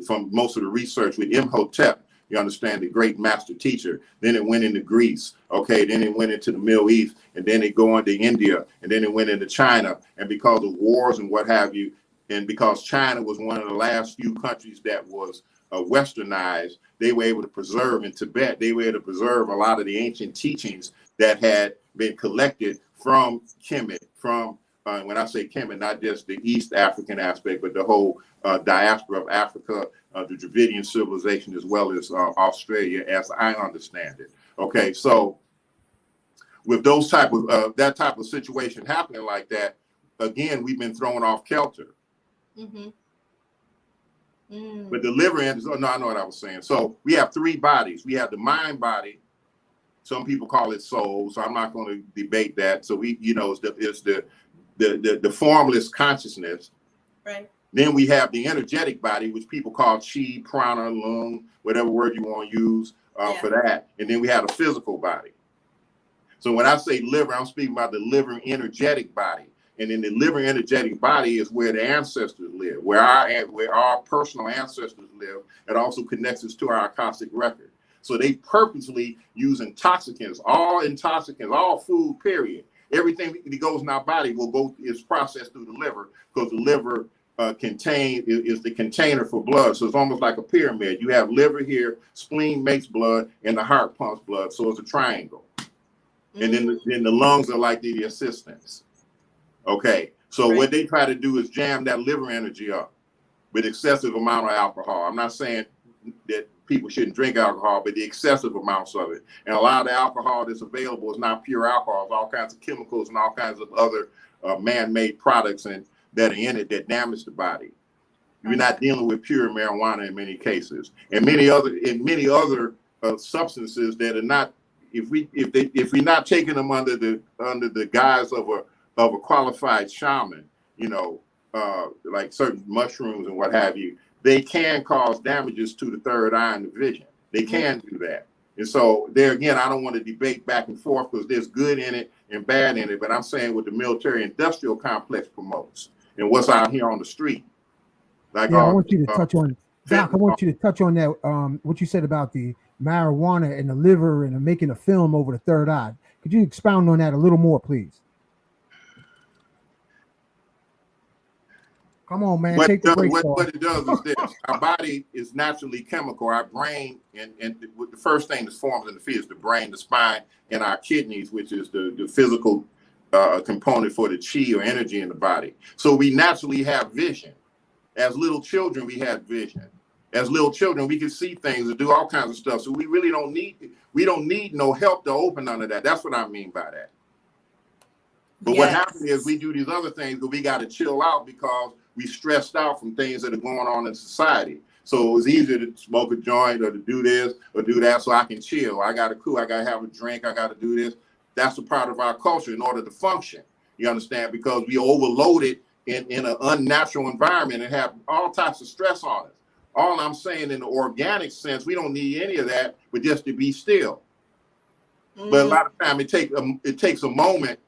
from most of the research with Imhotep. You understand, the great master teacher. Then it went into Greece, okay? Then it went into the Middle East, and then it go into India, and then it went into China. And because of wars and what have you, and because China was one of the last few countries that was westernized, they were able to preserve in Tibet, they were able to preserve a lot of the ancient teachings that had been collected from Kemet, from when I say Kemet, not just the East African aspect, but the whole diaspora of Africa, the Dravidian civilization, as well as Australia, as I understand it. Okay, so with those type of that type of situation happening like that, again, we've been thrown off kilter. Mm-hmm. But the liver end, no, I know what I was saying. So we have three bodies. We have the mind body. Some people call it soul, so I'm not going to debate that. So we, you know, it's the formless consciousness. Right. Then we have the energetic body, which people call Qi, Prana, Lung, whatever word you want to use for that. And then we have a physical body. So when I say liver, I'm speaking about the liver energetic body. And in the liver energetic body is where the ancestors live, where our personal ancestors live. It also connects us to our Akashic record. So they purposely use intoxicants, all food, period. Everything that goes in our body is processed through the liver, because the liver is the container for blood. So it's almost like a pyramid. You have liver here, spleen makes blood, and the heart pumps blood. So it's a triangle. And then the lungs are like the assistants. Okay, so what they try to do is jam that liver energy up with excessive amount of alcohol. I'm not saying that people shouldn't drink alcohol, but the excessive amounts of it. And a lot of the alcohol that's available is not pure alcohol. It's all kinds of chemicals and all kinds of other man-made products and that are in it that damage the body. You're not dealing with pure marijuana in many cases, and many other substances that are not. If we're not taking them under the guise of a qualified shaman, you know, like certain mushrooms and what have you, they can cause damages to the third eye and the vision. They can do that. And so there again, I don't want to debate back and forth because there's good in it and bad in it, but I'm saying what the military industrial complex promotes and what's out here on the street. Like I want you to touch on, Doc, I want you to touch on that, what you said about the marijuana and the liver and making a film over the third eye. Could you expound on that a little more, please? Come on, man. Take the break. What it does is this. Our body is naturally chemical. Our brain, and the first thing that forms in the field is the brain, the spine, and our kidneys, which is the physical component for the chi or energy in the body. So we naturally have vision. As little children, we had vision. As little children, we can see things and do all kinds of stuff. So we really don't need no help to open none of that. That's what I mean by that. But what happens is we do these other things, but we got to chill out because we stressed out from things that are going on in society. So it's easier to smoke a joint or to do this or do that so I can chill. I got to cool. I got to have a drink. I got to do this. That's a part of our culture in order to function. You understand? Because we overloaded in an unnatural environment and have all types of stress on us. All I'm saying in the organic sense, we don't need any of that, but just to be still. But a lot of time it takes a moment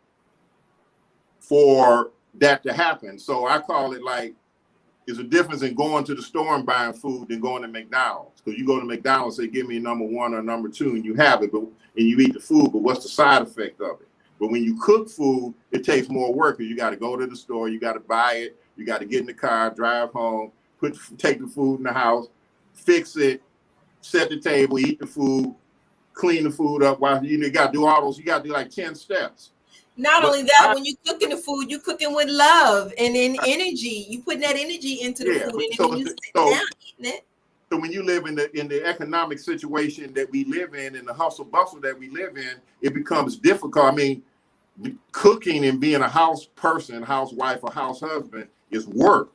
for that to happen. So I call it like, there's a difference in going to the store and buying food than going to McDonald's. Because you go to McDonald's, say, give me number 1 or number 2, and you have it, and you eat the food, but what's the side effect of it? But when you cook food, it takes more work, because you got to go to the store, you got to buy it, you got to get in the car, drive home, take the food in the house, fix it, set the table, eat the food, clean the food up. While you got to do all those, you got to do like 10 steps. Not only that, when you're cooking the food, you're cooking with love and in energy. You putting that energy into the food, and then when you sit down eating it. So when you live in the economic situation that we live in and the hustle bustle that we live in, it becomes difficult. I mean, cooking and being a house person, housewife or house husband is work.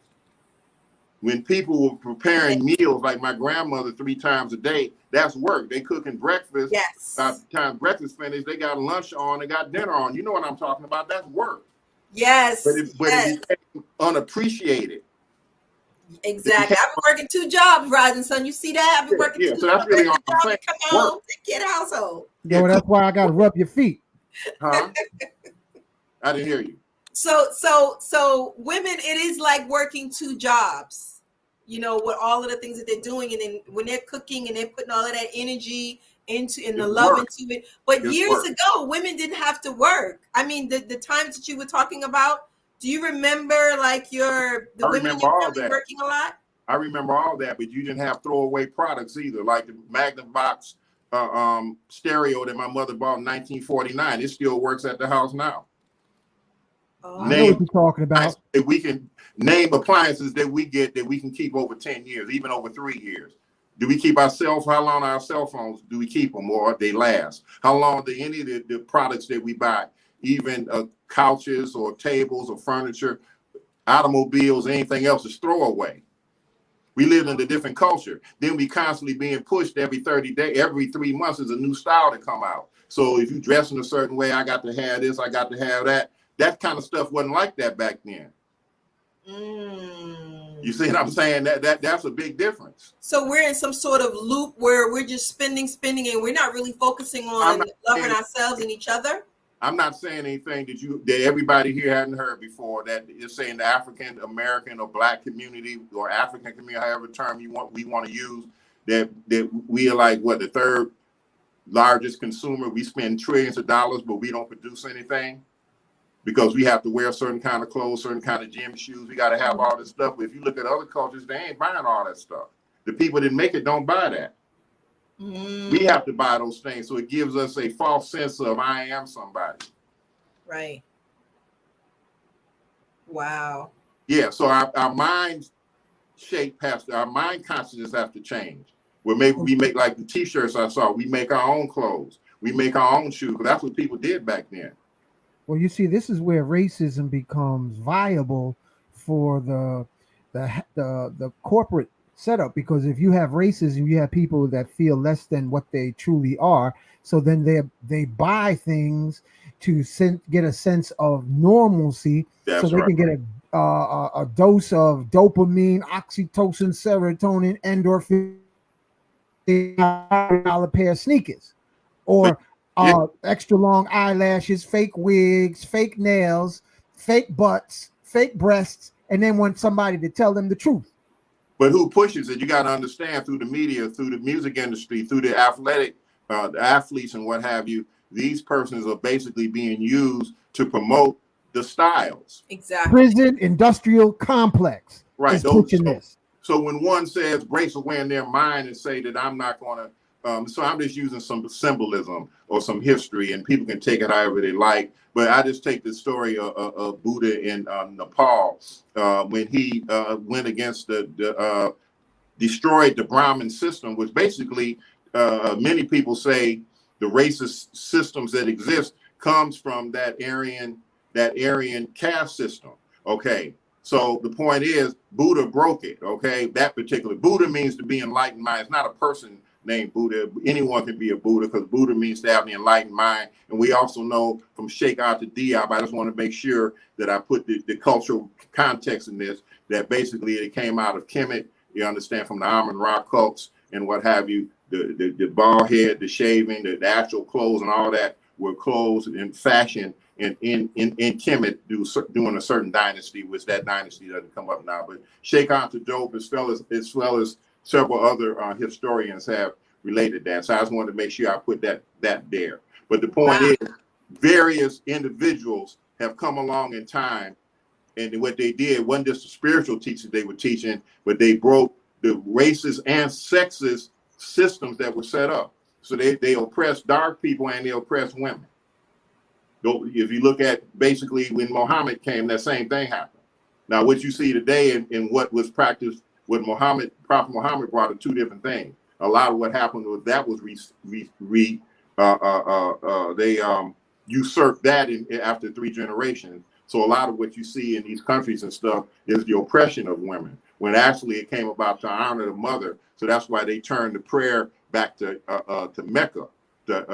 When people were preparing meals, like my grandmother 3 times a day, that's work. They cooking breakfast. Yes. By the time breakfast finished, they got lunch on, they got dinner on. You know what I'm talking about? That's work. Yes. But it became unappreciated. Exactly. I've been working 2 jobs, Rising Sun. You see that? I've been working 2 jobs. So that's really all I'm saying. Come home, take care of the household. Yo, that's why I got to rub your feet. Huh? I didn't hear you. So women, it is like working 2 jobs. You know, with all of the things that they're doing, and then when they're cooking and they're putting all of that energy into and the love into it. But years ago, women didn't have to work. I mean, the times that you were talking about, do you remember like the women in your family working a lot? I remember all that, but you didn't have throwaway products either, like the Magnavox stereo that my mother bought in 1949. It still works at the house now. I know what you're talking about. If we can name appliances that we get that we can keep over 10 years, even over 3 years. Do we keep how long our cell phones, do we keep them, or they last? How long do any of the products that we buy, even couches or tables or furniture, automobiles, anything else, is throwaway? We live in a different culture. Then we constantly being pushed every 30 days, every 3 months is a new style to come out. So if you dress in a certain way, I got to have this, I got to have that. That kind of stuff wasn't like that back then. You see what I'm saying? That's a big difference. So we're in some sort of loop where we're just spending, and we're not really focusing on loving ourselves and each other. I'm not saying anything that everybody here hadn't heard before, that is saying the African American or Black community or African community, however term we want to use, that we are like the 3rd largest consumer. We spend trillions of dollars, but we don't produce anything. Because we have to wear certain kind of clothes, certain kind of gym shoes. We got to have all this stuff. But if you look at other cultures, they ain't buying all that stuff. The people that make it don't buy that. We have to buy those things. So it gives us a false sense of I am somebody. Right. Wow. Yeah. So our mind shape our mind consciousness has to change. Where maybe we make, like the T-shirts I saw, we make our own clothes. We make our own shoes. Because that's what people did back then. Well, you see, this is where racism becomes viable for the corporate setup, because if you have racism, you have people that feel less than what they truly are. So then they buy things to get a sense of normalcy. That's so they can get a dose of dopamine, oxytocin, serotonin, endorphin, $100 pair of sneakers, or extra long eyelashes, fake wigs, fake nails, fake butts, fake breasts, and then want somebody to tell them the truth. But who pushes it? You got to understand, through the media, through the music industry, through the athletes and what have you, these persons are basically being used to promote the styles. Exactly. Prison industrial complex. Right. So when one says breaks away in their mind and say that I'm not going to, so I'm just using some symbolism or some history, and people can take it however they like. But I just take the story of Buddha in Nepal when he went against destroyed the Brahmin system, which basically many people say the racist systems that exist comes from that Aryan caste system. Okay. So the point is, Buddha broke it. Okay. That particular Buddha means to be enlightened mind. It's not a person named Buddha. Anyone can be a Buddha, because Buddha means to have the enlightened mind. And we also know from Shakeout to Diab, I just want to make sure that I put the cultural context in this, that basically it came out of Kemet, you understand, from the Amun-Ra cults and what have you, the bald head, the shaving, the actual clothes and all that were clothes and fashion in Kemet during a certain dynasty, which that dynasty doesn't come up now. But Shakoor-African, as well as several other historians have related that. So I just wanted to make sure I put that there. But the point is, various individuals have come along in time, and what they did wasn't just the spiritual teachings they were teaching, but they broke the racist and sexist systems that were set up. So they oppressed dark people and they oppressed women. If you look at basically when Muhammad came, that same thing happened. Now, what you see today and what was practiced, what Prophet Muhammad brought are two different things. A lot of what happened was that was they usurped that after 3 generations. So a lot of what you see in these countries and stuff is the oppression of women, when actually it came about to honor the mother. So that's why they turned the prayer back to Mecca, to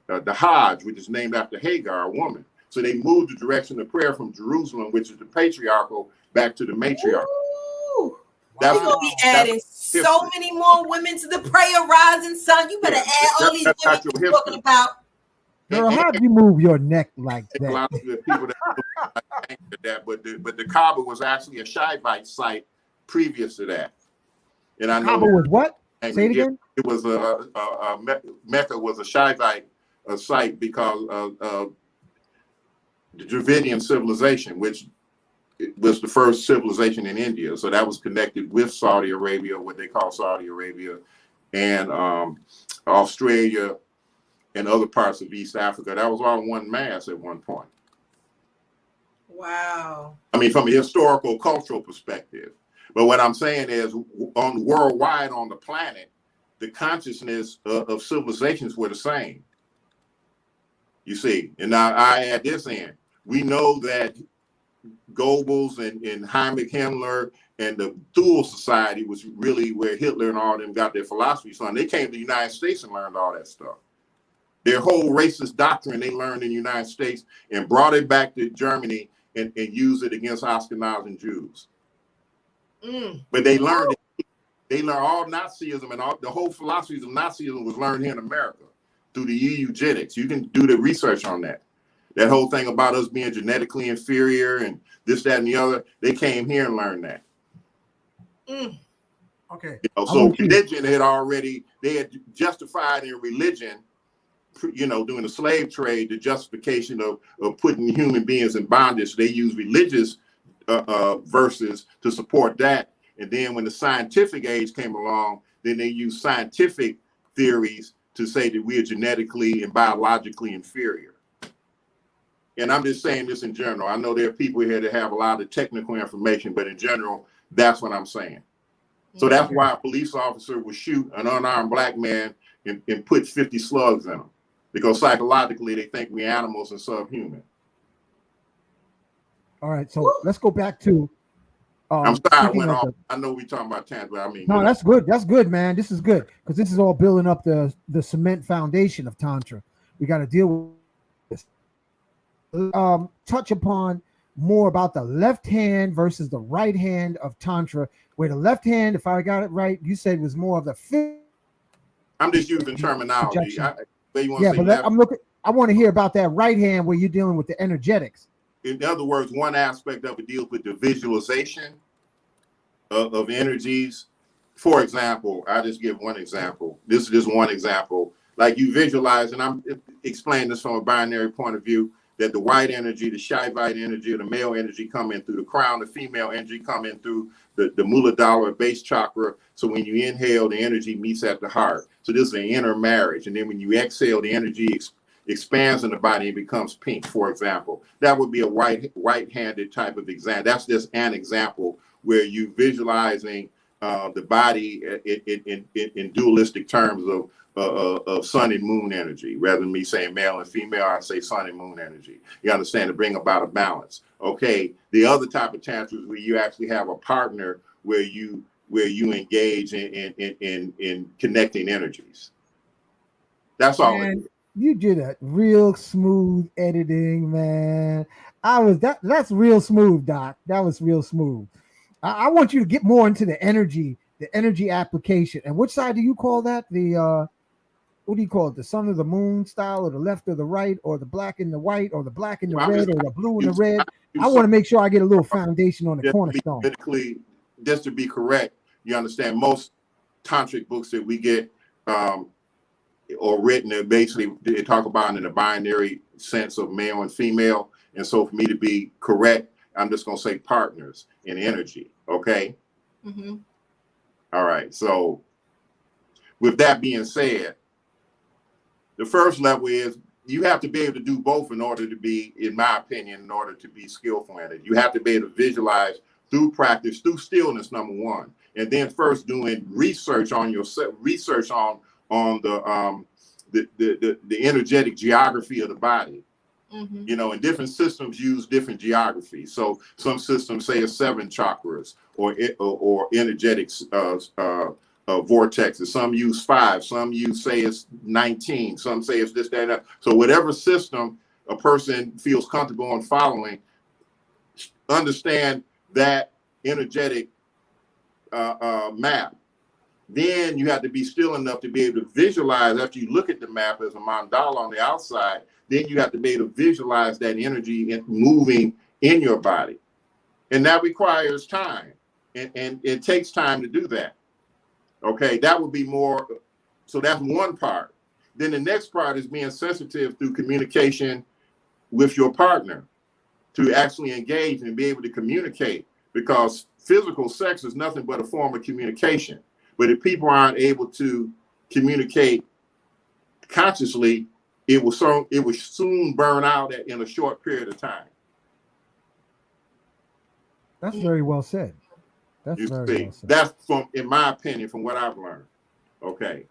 the Hajj, which is named after Hagar, a woman. So they moved the direction of prayer from Jerusalem, which is the patriarchal, back to the matriarchal. We're going to be adding so many more women to the prayer rising sun. You better add all these women you're talking about. Girl, how do you move your neck like that? A lot of the people that but the Kaaba was actually a Shivite site previous to that. And I know Kaaba was what? Say it again. It was Mecca was a Shivite site because of the Dravidian civilization, which was the first civilization in India. So that was connected with Saudi Arabia, what they call Saudi Arabia, and Australia, and other parts of East Africa. That was all one mass at one point. Wow. I mean, from a historical, cultural perspective. But what I'm saying is, on worldwide, on the planet, the consciousness of civilizations were the same. You see, and now I add this in. We know that Goebbels and Heinrich Himmler and the Thule Society was really where Hitler and all them got their philosophy from. They came to the United States and learned all that stuff. Their whole racist doctrine they learned in the United States and brought it back to Germany and used it against Ashkenazim Jews. But they learned all Nazism and all the whole philosophies of Nazism was learned here in America through the eugenics. You can do the research on that. That whole thing about us being genetically inferior and this, that, and the other, they came here and learned that. Okay. So religion they had justified in religion, during the slave trade, the justification of putting human beings in bondage. They use religious verses to support that. And then when the scientific age came along, then they used scientific theories to say that we are genetically and biologically inferior. And I'm just saying this in general. I know there are people here that have a lot of technical information, but in general, that's what I'm saying. So that's why a police officer would shoot an unarmed black man and put 50 slugs in him, because psychologically they think we're animals and subhuman. All right, so let's go back to. I'm sorry, I went off. I know we're talking about Tantra, but I mean. No, that's good. That's good, man. This is good because this is all building up the cement foundation of Tantra. We got to deal with this. Touch upon more about the left hand versus the right hand of Tantra, where the left hand, if I got it right, you said was more of the. I'm just using terminology. I want to hear about that right hand where you're dealing with the energetics. In other words, one aspect of it deals with the visualization of energies. For example, I'll just give one example. This is just one example. Like you visualize, and I'm explaining this from a binary point of view, that the white energy, the Shivite energy, or the male energy come in through the crown, the female energy come in through the Muladhara base chakra. So when you inhale, the energy meets at the heart. So this is an inner marriage. And then when you exhale, the energy expands in the body and becomes pink, for example. That would be a white-handed type of example. That's just an example where you visualizing the body in dualistic terms of sun and moon energy. Rather than me saying male and female, I say sun and moon energy. You understand, to bring about a balance. Okay, the other type of tantra is where you actually have a partner where you engage in connecting energies. That's all. Man, you did a real smooth editing, man. That's real smooth, Doc. That was real smooth. I want you to get more into the energy application. And which side do you call that? what do you call it? The sun or the moon style, or the left or the right, or the black and the white, or the black and the red, or the blue and the red. I want to make sure I get a little foundation on the cornerstone. Just to be correct, you understand, most tantric books that we get or written, they talk about in the binary sense of male and female. And so for me to be correct, I'm just going to say partners in energy. Okay. Mm-hmm. All right. So with that being said, the first level is you have to be able to do both in order to be, in my opinion, in order to be skillful in it. You have to be able to visualize through practice, through stillness, number one, and then first doing research on yourself, research on the energetic geography of the body. Mm-hmm. You know, and different systems use different geographies. So some systems say it's 7 chakras or energetic vortexes. Some use 5. Some say it's 19. Some say it's this, that, and that. So whatever system a person feels comfortable in following, understand that energetic map. Then you have to be still enough to be able to visualize, after you look at the map as a mandala on the outside, then you have to be able to visualize that energy moving in your body. And that requires time. And it takes time to do that. Okay, that would be more, so that's one part. Then the next part is being sensitive through communication with your partner to actually engage and be able to communicate, because physical sex is nothing but a form of communication. But if people aren't able to communicate consciously, it will soon burn out in a short period of time. That's very well said. That's very well said. That's from, in my opinion, from what I've learned. Okay.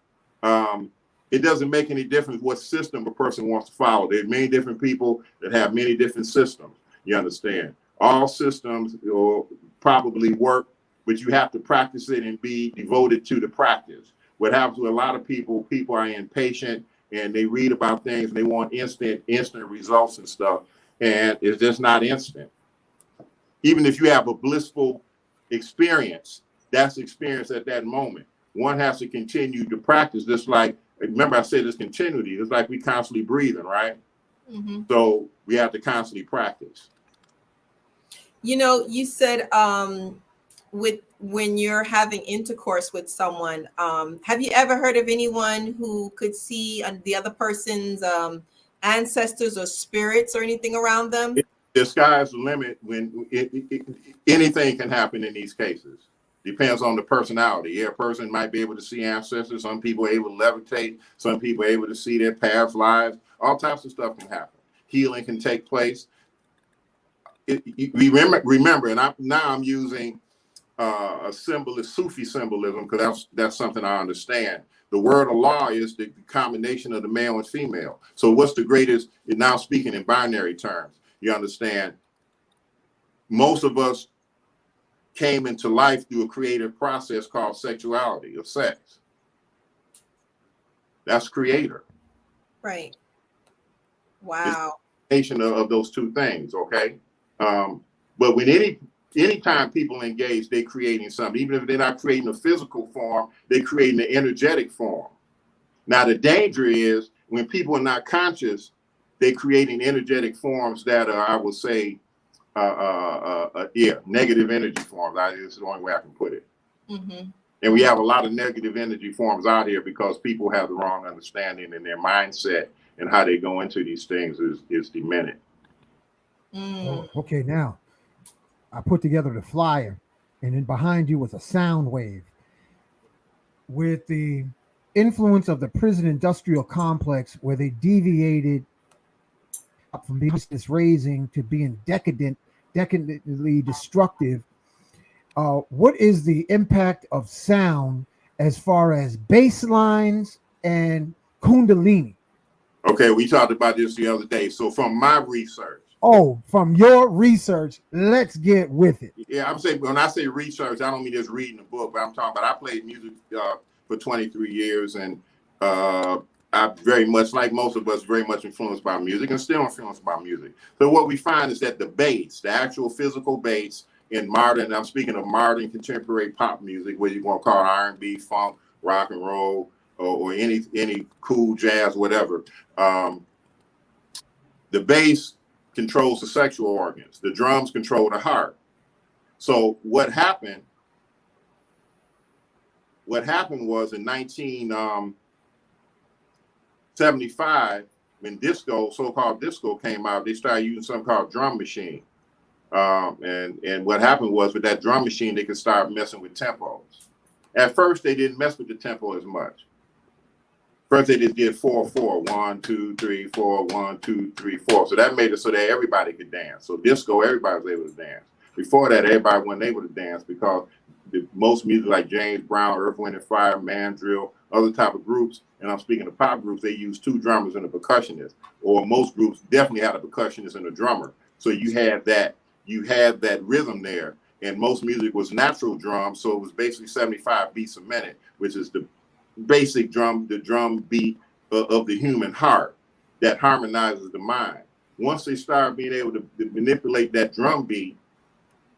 It doesn't make any difference what system a person wants to follow. There are many different people that have many different systems. You understand? All systems will probably work, but you have to practice it and be devoted to the practice. What happens with a lot of people are impatient and they read about things and they want instant results and stuff. And it's just not instant. Even if you have a blissful experience, that's experience at that moment. One has to continue to practice. Just like, remember I said, it's continuity. It's like we constantly breathing, right? Mm-hmm. So we have to constantly practice. You know, you said when you're having intercourse with someone, have you ever heard of anyone who could see the other person's ancestors or spirits or anything around them? The sky's the limit. When anything can happen in these cases. Depends on the personality. Yeah, a person might be able to see ancestors. Some people are able to levitate. Some people are able to see their past lives. All types of stuff can happen. Healing can take place. Remember, and I'm using a Sufi symbolism, because that's something I understand. The word Allah is the combination of the male and female. So what's the greatest, now speaking in binary terms, you understand, most of us came into life through a creative process called sexuality, or sex. That's creator. Right. Wow. It's a combination of those two things, okay? But when anytime people engage, they're creating something. Even if they're not creating a physical form, they're creating an energetic form. Now, the danger is when people are not conscious, they're creating energetic forms that are, I would say, negative energy forms. It's the only way I can put it. Mm-hmm. And we have a lot of negative energy forms out here because people have the wrong understanding, and their mindset and how they go into these things is demented. Oh, okay, now I put together the flyer, and then behind you was a sound wave with the influence of the prison industrial complex, where they deviated from business raising to being decadently destructive. What is the impact of sound as far as bass lines and Kundalini? Okay, we talked about this the other day. So from my research. Oh, from your research, let's get with it. Yeah, I'm saying, when I say research, I don't mean just reading a book, but I'm talking about, I played music for 23 years, and I very much, like most of us, very much influenced by music and still influenced by music. So what we find is that the bass, the actual physical bass in modern, I'm speaking of modern contemporary pop music, whether you want to call it R&B, funk, rock and roll, or any cool jazz, whatever. The bass controls the sexual organs. The drums control the heart. So what happened was in 1975, when disco, so-called disco came out, they started using something called drum machine. And what happened was with that drum machine, they could start messing with tempos. At first, they didn't mess with the tempo as much. First, they just did 4/4, 1, 2, 3, 4, 1, 2, 3, 4. So that made it so that everybody could dance. So disco, everybody was able to dance. Before that, everybody wasn't able to dance because most music like James Brown, Earth, Wind and Fire, Mandrill, other type of groups, and I'm speaking of pop groups, they use 2 drummers and a percussionist. Or most groups definitely had a percussionist and a drummer. So you had that rhythm there. And most music was natural drums, so it was basically 75 beats a minute, which is the basic drum beat of the human heart that harmonizes the mind. Once they started being able to manipulate that drum beat,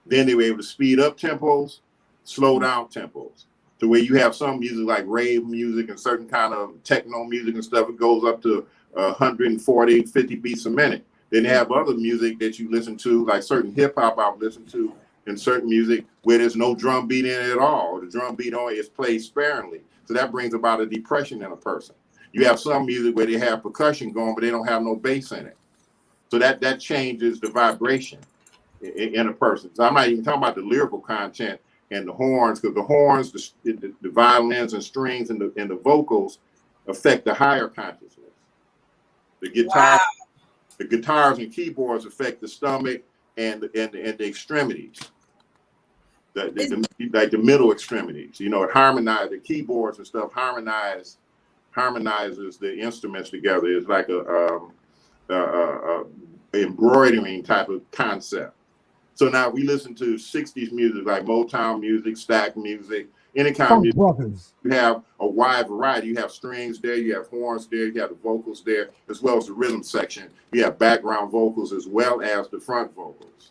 then they were able to speed up tempos, slow down tempos, to where you have some music like rave music and certain kind of techno music and stuff. It goes up to 140, 50 beats a minute. Then they have other music that you listen to, like certain hip hop I've listened to, and certain music where there's no drum beat in it at all. The drum beat only is played sparingly. So that brings about a depression in a person. You have some music where they have percussion going, but they don't have no bass in it. So that changes the vibration in a person. So I'm not even talking about the lyrical content and the horns, because the horns, the violins and strings and the vocals affect the higher consciousness. The guitars and keyboards affect the stomach and the extremities, like the middle extremities. You know, it harmonizes the keyboards and stuff. Harmonizes the instruments together. It's like a embroidering type of concept. So now we listen to 60s music like Motown music, stack music, any kind of music. Brothers. You have a wide variety. You have strings there, you have horns there, you have the vocals there, as well as the rhythm section. You have background vocals as well as the front vocals.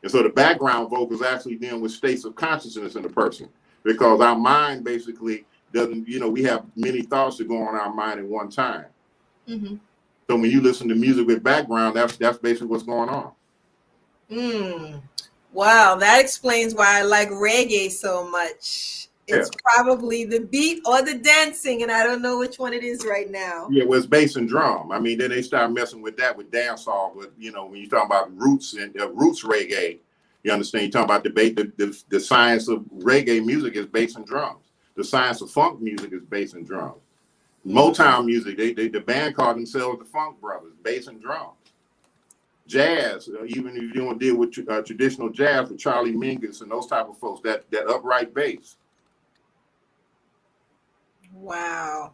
And so the background vocals actually deal with states of consciousness in the person, because our mind basically doesn't, we have many thoughts that go on our mind at one time. Mm-hmm. So when you listen to music with background, that's basically what's going on. Wow, that explains why I like reggae so much. It's probably the beat or the dancing, and I don't know which one it is right now. Yeah, well, it's bass and drum. I mean, then they start messing with that with dancehall. But when you talk about roots and roots reggae, you understand. You talk about the science of reggae music is bass and drums. The science of funk music is bass and drums. Motown music, the band called themselves the Funk Brothers, bass and drums. Jazz, even if you don't deal with traditional jazz with Charlie Mingus and those type of folks, that upright bass. Wow.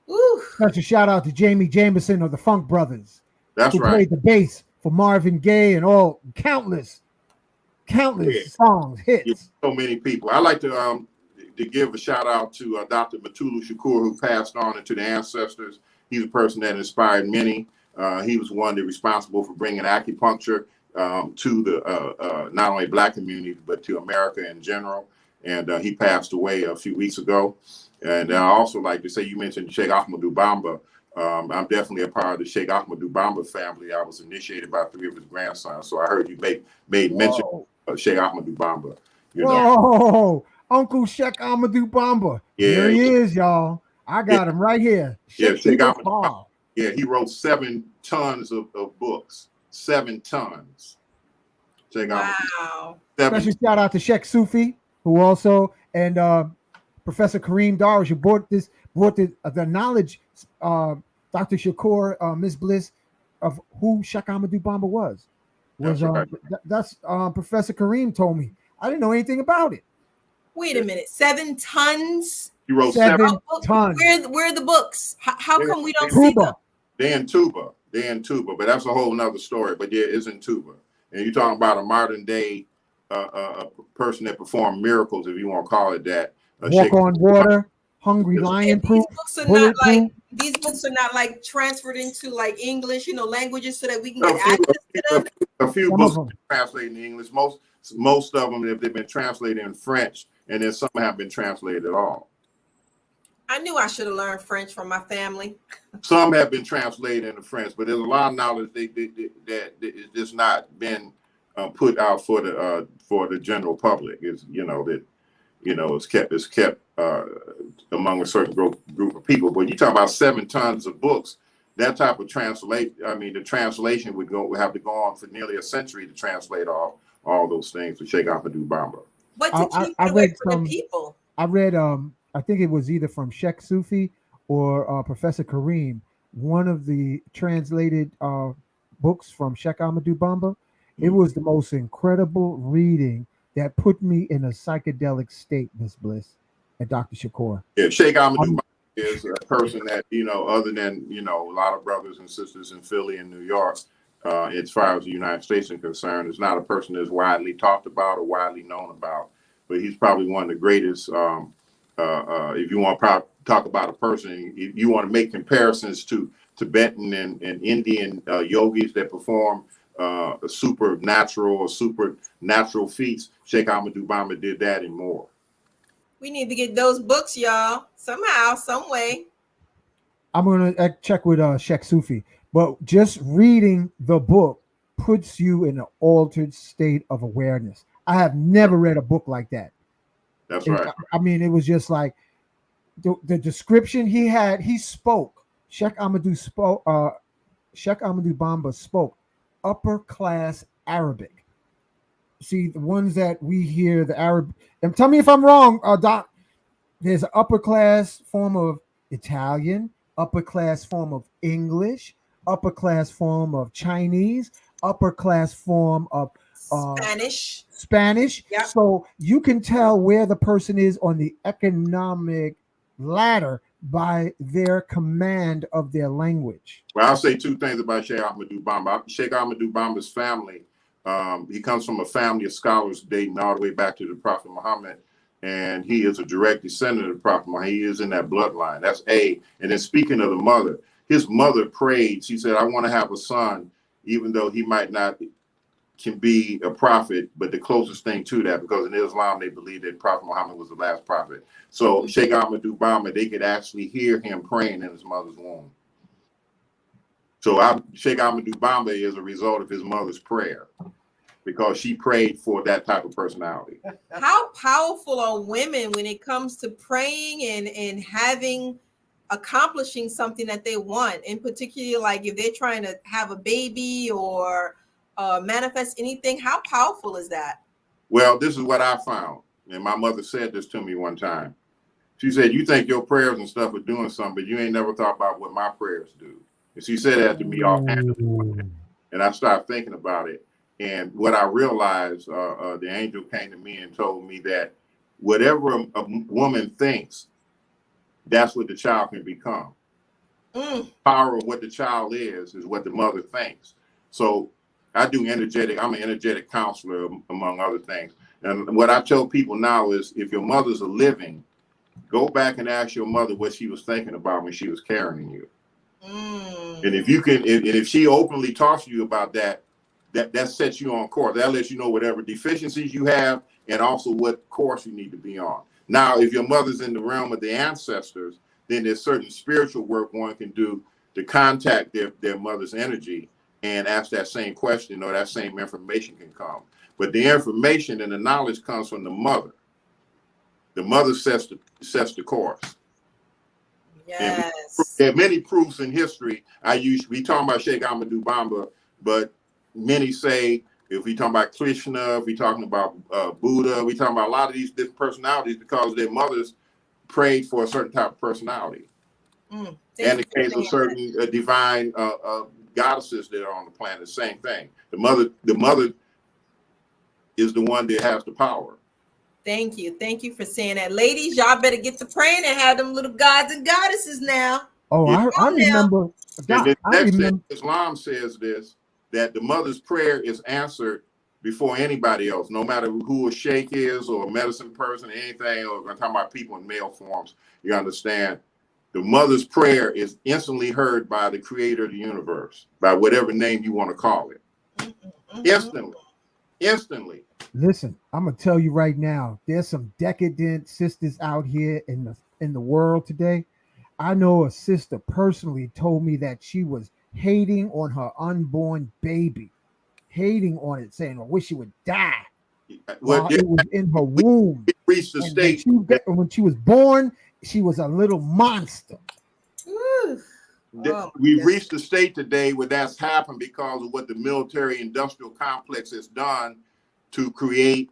Woo. Such a shout out to Jamie Jameson of the Funk Brothers. That's who right. Played the bass for Marvin Gaye and all countless songs, hits. Yeah, so many people. I like to give a shout out to Dr. Matulu Shakoor, who passed on into the ancestors. He's a person that inspired many. He was one that responsible for bringing acupuncture to the not only Black community, but to America in general. And he passed away a few weeks ago. And I also like to say, you mentioned Sheikh Ahmadou Bamba. I'm definitely a part of the Sheikh Ahmadou Bamba family. I was initiated by 3 of his grandsons. So I heard you made mention of Sheikh Ahmadou Bamba. Whoa, Uncle Sheikh Ahmadou Bamba. Yeah, Here he is, y'all. I got him right here. Sheikh Ahmadou Bamba. Yeah, he wrote 7 tons of books. 7 tons. Wow. Special shout out to Sheikh Sufi, who also, and Professor Kareem Darwish, who brought the knowledge, Dr. Shakoor, Ms. Bliss, of who Sheikh Ahmadou Bamba was. That's Professor Kareem told me. I didn't know anything about it. Wait a minute, 7 tons? He wrote 7 tons. Where are the books? How come we don't see them? They're in Tuba, but that's a whole nother story. But yeah, it's in Tuba. And you're talking about a modern day a person that performed miracles, if you want to call it that. Walk on water, hungry lion proof. These books are not like transferred into like English, languages, so that we can get access to them. A few books translated in English. Most of them, if they've been translated in French, and then some have been translated at all. I knew I should have learned French from my family. Some have been translated into French, but there's a lot of knowledge that is just not been put out for the general public. Is it's kept among a certain group of people. But you talk about 7 tons of books. That type of translation, I mean, the translation would have to go on for nearly a century to translate all those things to Shakoor-African Bamba. But to keep it away from the people. I read, I think it was either from Sheikh Sufi or Professor Kareem, one of the translated books from Shakoor-African Bamba. It was the most incredible reading that put me in a psychedelic state, Miss Bliss and Dr. Shakoor. Yeah, Shakoor-African Bamba is a person that, other than, a lot of brothers and sisters in Philly and New York, as far as the United States is concerned, is not a person that's widely talked about or widely known about. But he's probably one of the greatest, if you want to talk about a person, if you want to make comparisons to Tibetan and Indian yogis that perform supernatural feats, Shakoor-African Bamba did that and more. We need to get those books, y'all, somehow, some way. I'm going to check with Sheikh Sufi, but just reading the book puts you in an altered state of awareness. I have never read a book like that. That's right. I mean, it was just like the description he had. He spoke. Shakoor-African Bamba spoke upper class Arabic. See, the ones that we hear, the Arab, and tell me if I'm wrong, Doc. There's an upper class form of Italian, upper class form of English, upper class form of Chinese, upper class form of Spanish. Yep. So you can tell where the person is on the economic ladder by their command of their language. Well, I'll say 2 things about Shakoor-African Bamba. Shakoor-African Bamba's family, he comes from a family of scholars dating all the way back to the Prophet Muhammad, and he is a direct descendant of the Prophet Muhammad. He is in that bloodline. That's A. And then speaking of the mother, his mother prayed. She said, I want to have a son, even though he might not can be a prophet, but the closest thing to that, because in Islam, they believe that Prophet Muhammad was the last prophet. So Shakoor-African Bamba, they could actually hear him praying in his mother's womb. So Shakoor-African Bamba is a result of his mother's prayer, because she prayed for that type of personality. How powerful are women when it comes to praying and accomplishing something that they want? In particular, like if they're trying to have a baby or manifest anything, how powerful is that? Well, this is what I found. And my mother said this to me one time. She said, you think your prayers and stuff are doing something, but you ain't never thought about what my prayers do. And she said that to me offhandedly. And I started thinking about it. And what I realized, the angel came to me and told me that whatever a woman thinks, that's what the child can become. Power of what the child is what the mother thinks. So I do I'm an energetic counselor, among other things. And what I tell people now is, if your mother's a living, go back and ask your mother what she was thinking about when she was carrying you. And if you can, and if she openly talks to you about that sets you on course. That lets you know whatever deficiencies you have and also what course you need to be on. Now, if your mother's in the realm of the ancestors, then there's certain spiritual work one can do to contact their mother's energy and ask that same question, or that same information can come. But the information and the knowledge comes from the mother. The mother sets the course. Yes. There are many proofs in history. We talk about Shakoor-African Bamba, but many say, if we talk about Krishna, if we talking about Buddha, we talking about a lot of these different personalities because their mothers prayed for a certain type of personality. And in the case of certain divine goddesses that are on the planet, same thing. The mother is the one that has the power. Thank you for saying that. Ladies, y'all better get to praying and have them little gods and goddesses now. Oh, Yeah. I remember. Islam says this, that the mother's prayer is answered before anybody else, no matter who a sheikh is or a medicine person or anything, or I'm talking about people in male forms, you understand? The mother's prayer is instantly heard by the creator of the universe, by whatever name you want to call it. Instantly. Listen, I'm gonna tell you right now, there's some decadent sisters out here in the world today. I know a sister personally told me that she was hating on her unborn baby, hating on it, saying, I wish she would die Well, while it was in her we womb. reached the And when state. when she was born, she was a little monster. Woo. Oh, We've yes. reached the state today where that's happened because of what the military industrial complex has done to create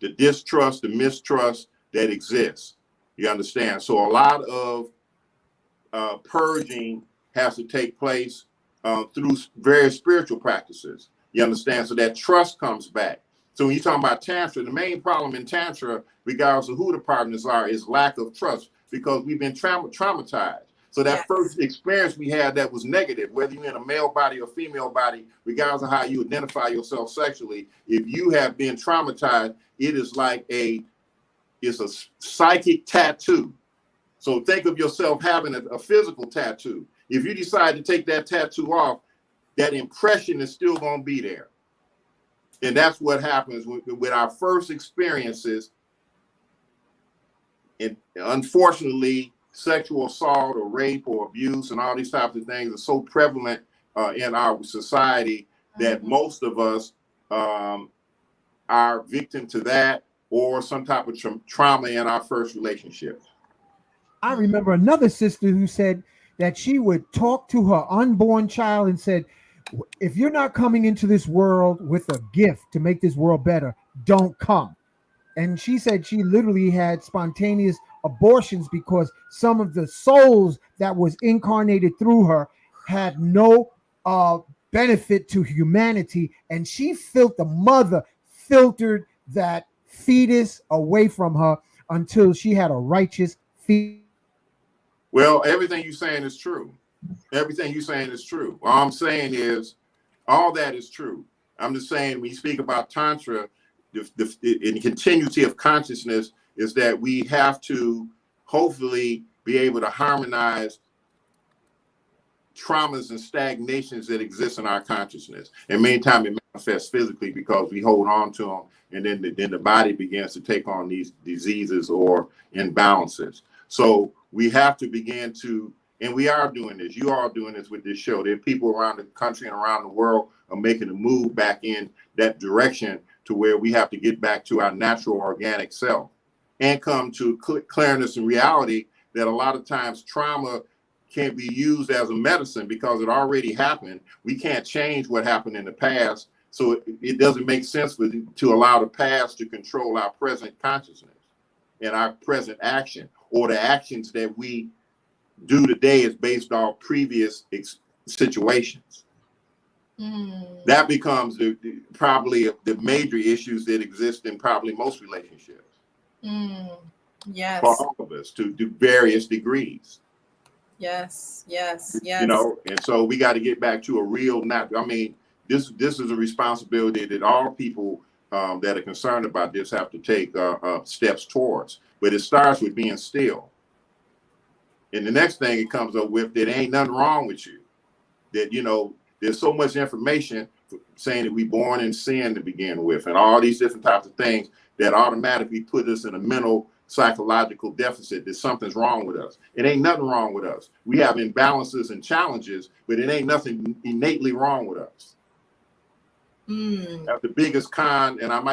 the distrust, the mistrust that exists. You understand? So a lot of purging has to take place through various spiritual practices. You understand? So that trust comes back. So when you're talking about Tantra, the main problem in Tantra, regardless of who the partners are, is lack of trust because we've been traumatized. So that Yes. first experience we had that was negative, whether you're in a male body or female body, regardless of how you identify yourself sexually, if you have been traumatized, it is like it's a psychic tattoo. So think of yourself having a physical tattoo. If you decide to take that tattoo off, that impression is still going to be there. And that's what happens with our first experiences. And unfortunately, sexual assault or rape or abuse and all these types of things are so prevalent in our society that most of us are victim to that or some type of trauma in our first relationship. I remember another sister who said that she would talk to her unborn child and said, if you're not coming into this world with a gift to make this world better, don't come. And she said she literally had spontaneous abortions because some of the souls that was incarnated through her had no benefit to humanity. And she felt the mother filtered that fetus away from her until she had a righteous fetus. Well, everything you're saying is true. Everything you're saying is true. All I'm saying is all that is true. I'm just saying when you speak about Tantra, the continuity of consciousness is that we have to hopefully be able to harmonize traumas and stagnations that exist in our consciousness. And many times it manifests physically because we hold on to them, and then the body begins to take on these diseases or imbalances. So we have to begin to, and we are doing this. You are doing this with this show. There are people around the country and around the world are making a move back in that direction to where we have to get back to our natural organic self and come to clearness and reality that a lot of times trauma can't be used as a medicine because it already happened. We can't change what happened in the past. So it doesn't make sense to allow the past to control our present consciousness and our present action, or the actions that we do today is based on previous situations. That becomes probably the major issues that exist in probably most relationships. Yes. For all of us to various degrees. Yes. You know, and so we got to get back to a real this is a responsibility that all people that are concerned about this have to take steps towards. But it starts with being still. And the next thing it comes up with, that ain't nothing wrong with you. That, you know, there's so much information saying that we born in sin to begin with, and all these different types of things that automatically put us in a mental psychological deficit, that something's wrong with us. It ain't nothing wrong with us. We have imbalances and challenges, but it ain't nothing innately wrong with us. That's the biggest con, and I'm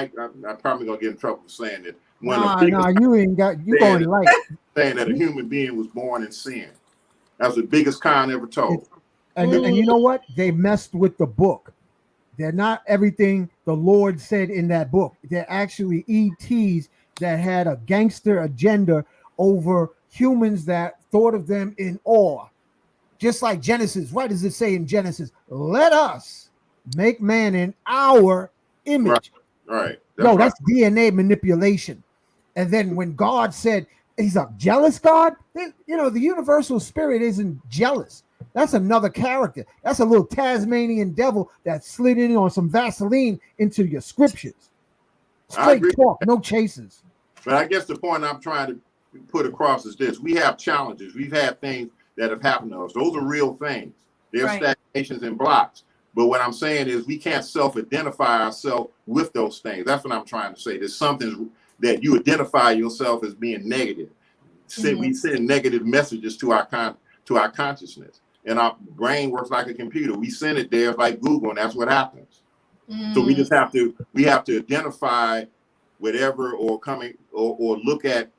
probably gonna get in trouble for saying it. You ain't got, you going light. Saying that a human being was born in sin. That's the biggest con ever told. And you know what? They messed with the book. They're not everything the Lord said in that book. They're actually ETs that had a gangster agenda over humans that thought of them in awe. Just like Genesis. What does it say in Genesis? Let us make man in our image. Right. That's DNA manipulation. And then when God said he's a jealous God, you know, the universal spirit isn't jealous. That's another character. That's a little Tasmanian devil that slid in on some Vaseline into your scriptures. Straight talk, no chases. But I guess the point I'm trying to put across is this. We have challenges. We've had things that have happened to us. Those are real things. They're stagnations and blocks. But what I'm saying is we can't self-identify ourselves with those things. That's what I'm trying to say. There's something that you identify yourself as being negative. We send negative messages to our consciousness, and our brain works like a computer. We send it there like Google, and that's what happens. So we just have to identify whatever or look at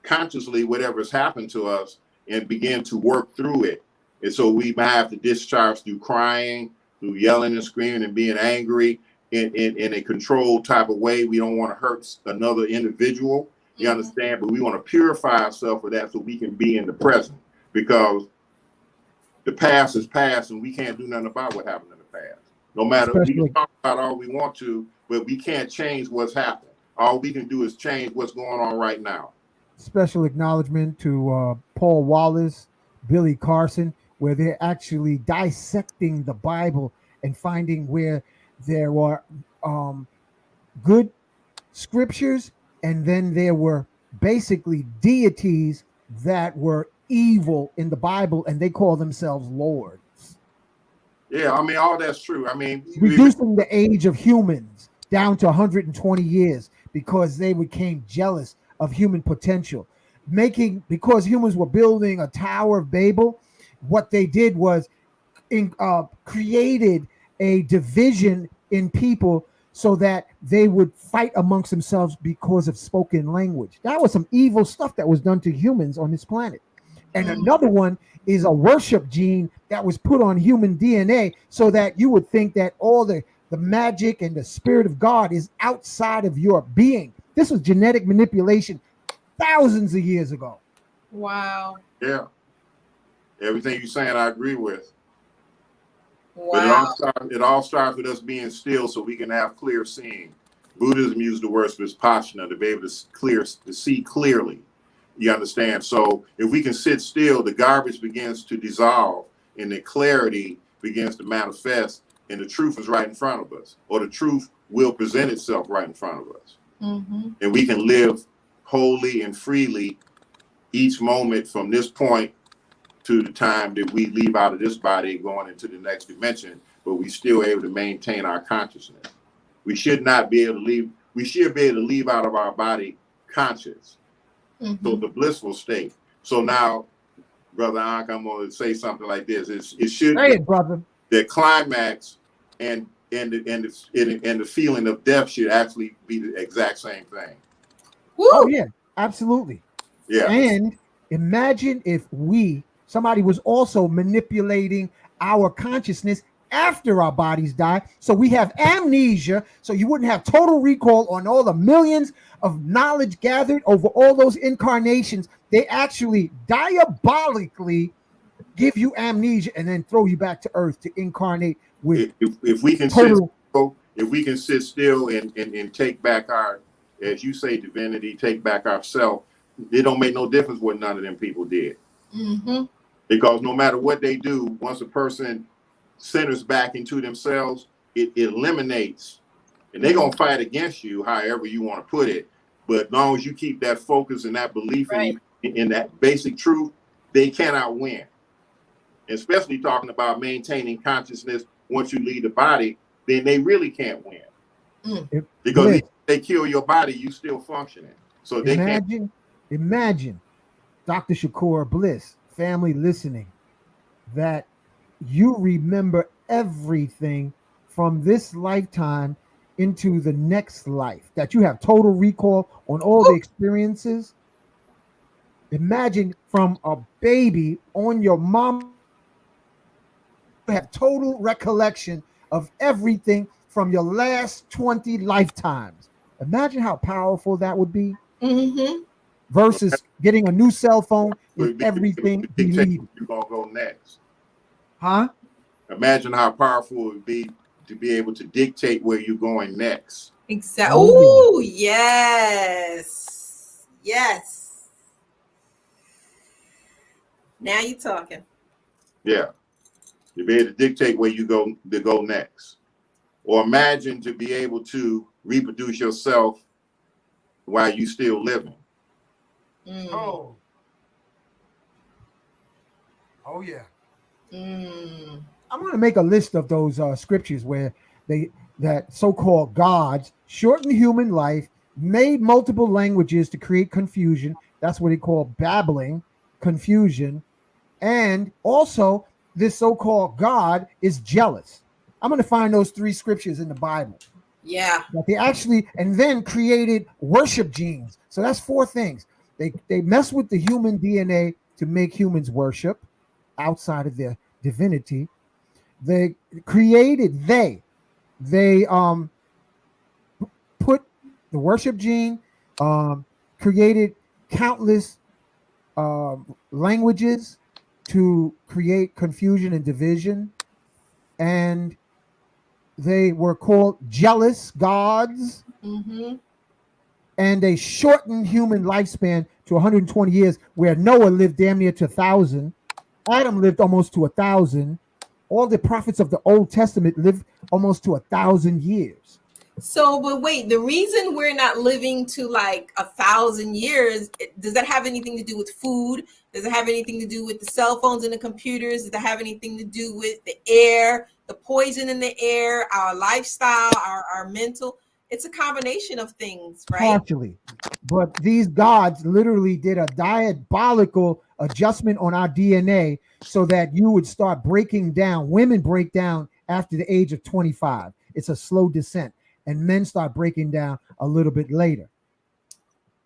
consciously whatever's happened to us and begin to work through it. And so we might have to discharge through crying, through yelling and screaming and being angry in a controlled type of way. We don't want to hurt another individual. You understand? But we want to purify ourselves for that so we can be in the present, because the past is past and we can't do nothing about what happened in the past. No matter, we can talk about all we want to, but we can't change what's happened. All we can do is change what's going on right now. Special acknowledgement to Paul Wallace, Billy Carson, where they're actually dissecting the Bible and finding where there were good scriptures, and then there were basically deities that were evil in the Bible, and they call themselves lords. Yeah, I mean, all that's true. I mean, reducing the age of humans down to 120 years because they became jealous of human potential. Because humans were building a Tower of Babel, what they did was created a division in people so that they would fight amongst themselves because of spoken language. That was some evil stuff that was done to humans on this planet. And another one is a worship gene that was put on human DNA so that you would think that all the magic and the spirit of God is outside of your being. This was genetic manipulation thousands of years ago. Wow. Yeah. Everything you're saying, I agree with. Wow. But it all starts with us being still so we can have clear seeing. Buddhism used the word vipassana to be able to see clearly. You understand? So if we can sit still, the garbage begins to dissolve and the clarity begins to manifest, and the truth is right in front of us, or the truth will present itself right in front of us. And we can live wholly and freely each moment from this point to the time that we leave out of this body going into the next dimension, but we still able to maintain our consciousness. We should not be able to leave. We should be able to leave out of our body conscious. So the blissful state. So now, Brother Ankh, I'm going to say something like this. It should say be it, brother. The climax and the feeling of death should actually be the exact same thing. Woo! Oh yeah, absolutely. Yeah. And imagine if somebody was also manipulating our consciousness after our bodies die. So we have amnesia, so you wouldn't have total recall on all the millions of knowledge gathered over all those incarnations. They actually diabolically give you amnesia and then throw you back to earth to incarnate with if we can total. If we can sit still and take back our, as you say, divinity, take back ourself, it don't make no difference what none of them people did. Because no matter what they do, once a person centers back into themselves, it eliminates, and they're going to fight against you, however you want to put it. But as long as you keep that focus and that belief in that basic truth, they cannot win. Especially talking about maintaining consciousness once you leave the body, then they really can't win. Because if they kill your body, you still functioning. So they can't. Imagine, Dr. Shakoor Bliss, family listening, that you remember everything from this lifetime into the next life, that you have total recall on all the experiences. Imagine from a baby on your mom, you have total recollection of everything from your last 20 lifetimes. Imagine how powerful that would be. Versus getting a new cell phone with everything deleted. You're going to go next. Huh? Imagine how powerful it would be to be able to dictate where you're going next. Exactly. Oh, yes. Yes. Now you're talking. Yeah. To be able to dictate where you go next. Or imagine to be able to reproduce yourself while you still living. Oh yeah. I'm going to make a list of those scriptures where that so-called gods shortened human life, made multiple languages to create confusion. That's what they call babbling, confusion. And also, this so-called God is jealous. I'm going to find those 3 scriptures in the Bible. Yeah. That they actually, and then created worship genes. So that's 4 things. They mess with the human DNA to make humans worship outside of their divinity. They created, they put the worship gene, created countless languages to create confusion and division, and they were called jealous gods. Mm-hmm. And they shortened human lifespan to 120 years, where Noah lived damn near to 1,000. Adam lived almost to 1,000. All the prophets of the Old Testament lived almost to 1,000 years. So, but wait, the reason we're not living to like 1,000 years, does that have anything to do with food? Does it have anything to do with the cell phones and the computers? Does it have anything to do with the air, the poison in the air, our lifestyle, our mental? It's a combination of things, right? Partially. But these gods literally did a diabolical adjustment on our DNA so that you would start breaking down. Women break down after the age of 25. It's a slow descent. And men start breaking down a little bit later.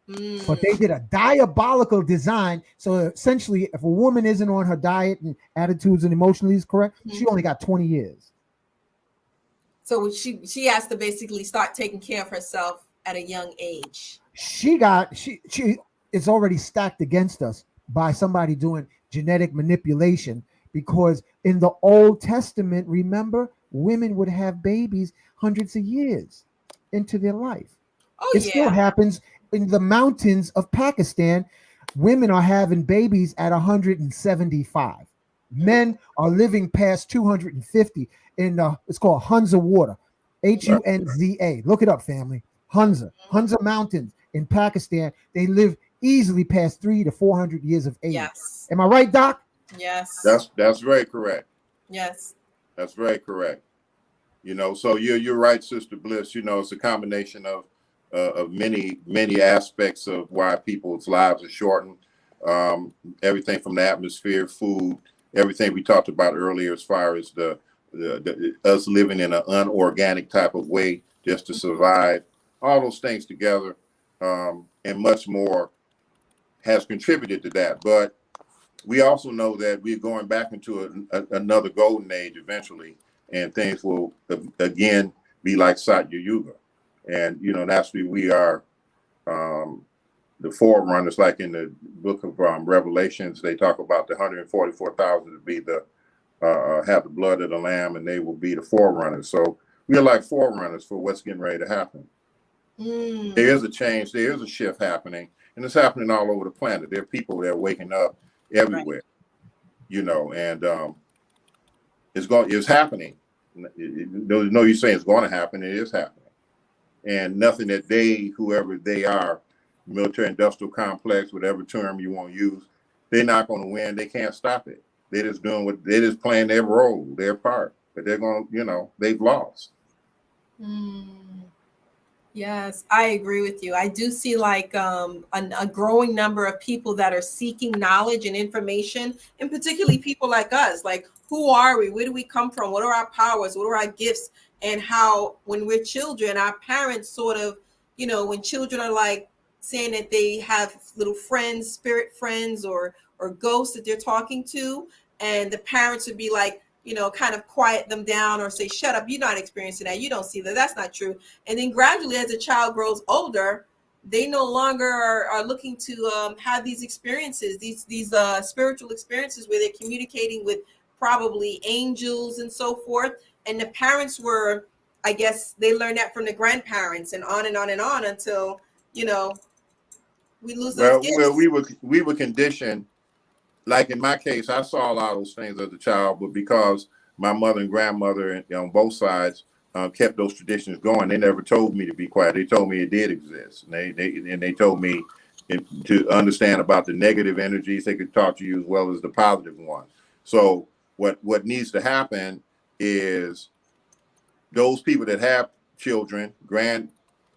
But they did a diabolical design. So essentially, if a woman isn't on her diet and attitudes and emotionally is correct, she only got 20 years. So she has to basically start taking care of herself at a young age. She is already stacked against us by somebody doing genetic manipulation, because in the Old Testament, remember, women would have babies hundreds of years into their life. It still happens in the mountains of Pakistan. Women are having babies at 175. Men are living past 250 in it's called Hunza water, Hunza. Look it up, family. Hunza Mountains in Pakistan. They live easily past 300 to 400 years of age. Yes. Am I right, Doc? Yes. That's very correct. Yes. That's very correct. You know, so you're right, Sister Bliss. You know, it's a combination of many aspects of why people's lives are shortened. Everything from the atmosphere, food, everything we talked about earlier, as far as the us living in an unorganic type of way just to survive. All those things together, and much more, has contributed to that. But we also know that we're going back into another golden age eventually, and things will again be like Satya Yuga. And, you know, that's where we are, the forerunners, like in the book of Revelations, they talk about the 144,000 to be have the blood of the Lamb, and they will be the forerunners. So we are like forerunners for what's getting ready to happen. There is a change, there is a shift happening, and it's happening all over the planet. There are people that are waking up everywhere, right. You know, and it's happening. No, you're saying it's going to happen. It is happening, and nothing that whoever they are, military industrial complex, whatever term you want to use, they're not going to win. They can't stop it. They're just they're just playing their role, their part, but they're going to, you know, they've lost. Yes, I agree with you. I do see like a growing number of people that are seeking knowledge and information, and particularly people like us. Like, who are we? Where do we come from? What are our powers? What are our gifts? And how, when we're children, our parents sort of, you know, when children are like saying that they have little friends, spirit friends, or ghosts that they're talking to, and the parents would be like, you know, kind of quiet them down or say, shut up, you're not experiencing that. You don't see that. That's not true. And then gradually, as a child grows older, they no longer are looking to have these experiences, these spiritual experiences where they're communicating with probably angels and so forth. And the parents were, I guess, they learned that from the grandparents, and on and on and on until, you know, we lose those gifts. Well, we were conditioned. Like in my case, I saw a lot of those things as a child, but because my mother and grandmother on both sides kept those traditions going, they never told me to be quiet. They told me it did exist, and they told me to understand about the negative energies. They could talk to you as well as the positive ones. So What needs to happen is those people that have children,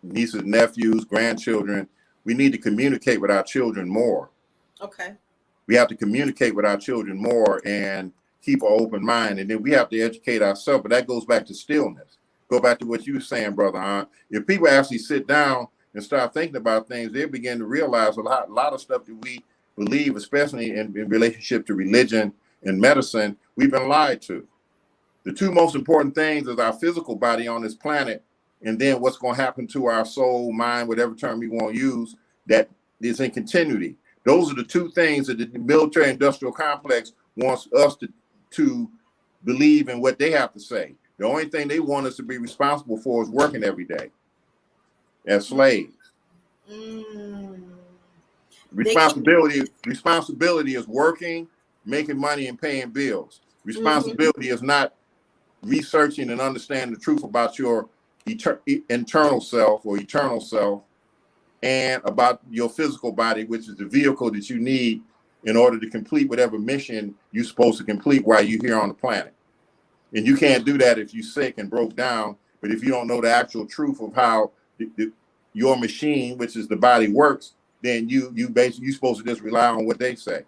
nieces, nephews, grandchildren, we need to communicate with our children more. Okay. We have to communicate with our children more and keep an open mind. And then we have to educate ourselves. But that goes back to stillness. Go back to what you were saying, Brother Hunt. If people actually sit down and start thinking about things, they begin to realize a lot of stuff that we believe, especially in relationship to religion and medicine, we've been lied to. The two most important things is our physical body on this planet, and then what's going to happen to our soul, mind, whatever term you want to use, that is in continuity. Those are the two things that the military industrial complex wants us to believe in what they have to say. The only thing they want us to be responsible for is working every day as slaves. Responsibility is working, making money, and paying bills. Responsibility is not researching and understanding the truth about your internal self or eternal self, and about your physical body, which is the vehicle that you need in order to complete whatever mission you're supposed to complete while you're here on the planet. And you can't do that if you're sick and broke down. But if you don't know the actual truth of how your machine, which is the body, works, then you're supposed to just rely on what they say.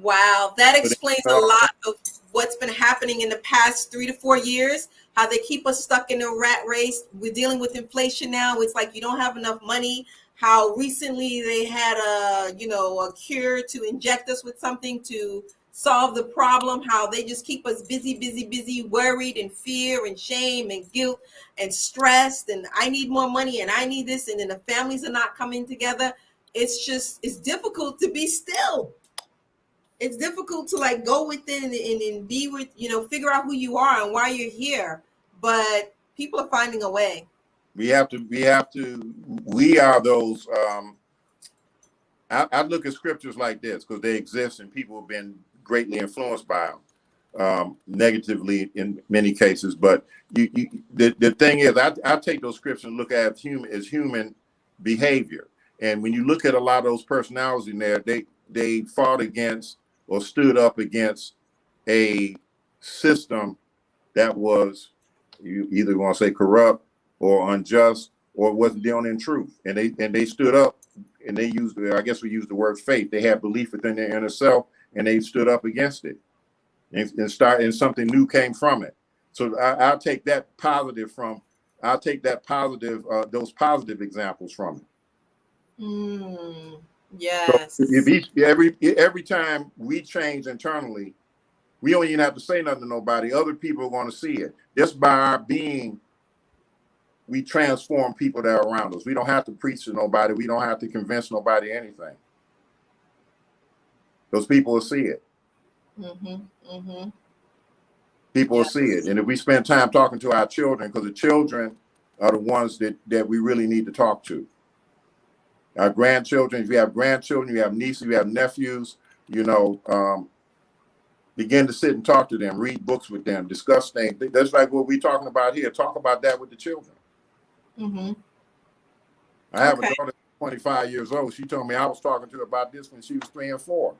Wow, that explains a lot of what's been happening in the past 3 to 4 years, how they keep us stuck in a rat race. We're dealing with inflation now. It's like you don't have enough money. How recently they had a cure to inject us with something to solve the problem, how they just keep us busy, worried and fear and shame and guilt and stressed, and I need more money and I need this, and then the families are not coming together. It's difficult to be still. It's difficult to like go within and be with, figure out who you are and why you're here. But people are finding a way. We are those, I look at scriptures like this because they exist and people have been greatly influenced by them, negatively in many cases. But the thing is, I take those scriptures and look at human behavior. And when you look at a lot of those personalities in there, they fought against or stood up against a system that was, you either want to say corrupt or unjust or wasn't dealing in truth. And they stood up and they used, I guess we use the word faith. They had belief within their inner self and they stood up against it and something new came from it. So I'll take that positive those positive examples from it. Yes. So every time we change internally, we don't even have to say nothing to nobody. Other people are going to see it. Just by our being, we transform people that are around us. We don't have to preach to nobody. We don't have to convince nobody anything. Those people will see it. People will see it. And if we spend time talking to our children, because the children are the ones that we really need to talk to. Our grandchildren, if you have grandchildren, you have nieces, you have nephews, begin to sit and talk to them, read books with them, discuss things. That's like what we're talking about here. Talk about that with the children. I have a daughter, 25 years old. She told me I was talking to her about this when she was 3 and 4.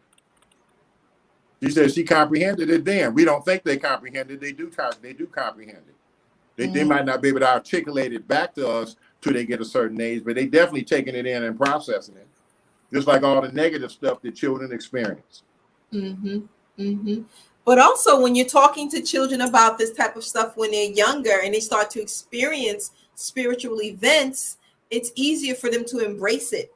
She said she comprehended it then. We don't think they comprehended. They do comprehend it. They might not be able to articulate it back to us till they get a certain age, but they definitely taking it in and processing it. Just like all the negative stuff that children experience. But also when you're talking to children about this type of stuff when they're younger and they start to experience spiritual events, it's easier for them to embrace it.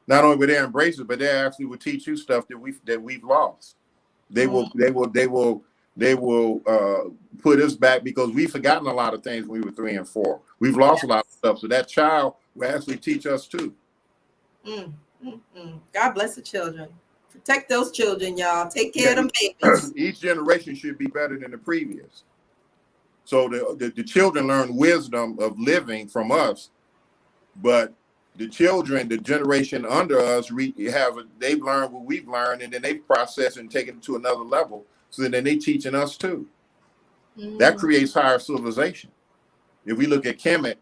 Not only will they embrace it, but they actually will teach you stuff that we've lost. They will put us back because we've forgotten a lot of things when we were 3 and 4. We've lost a lot of stuff. So that child will actually teach us too. God bless the children. Protect those children, y'all. Take care of them babies. Each generation should be better than the previous. So the children learn wisdom of living from us, but the children, the generation under us, they've learned what we've learned, and then they process and take it to another level. So then they teaching us too. That creates higher civilization. If we look at Kemet,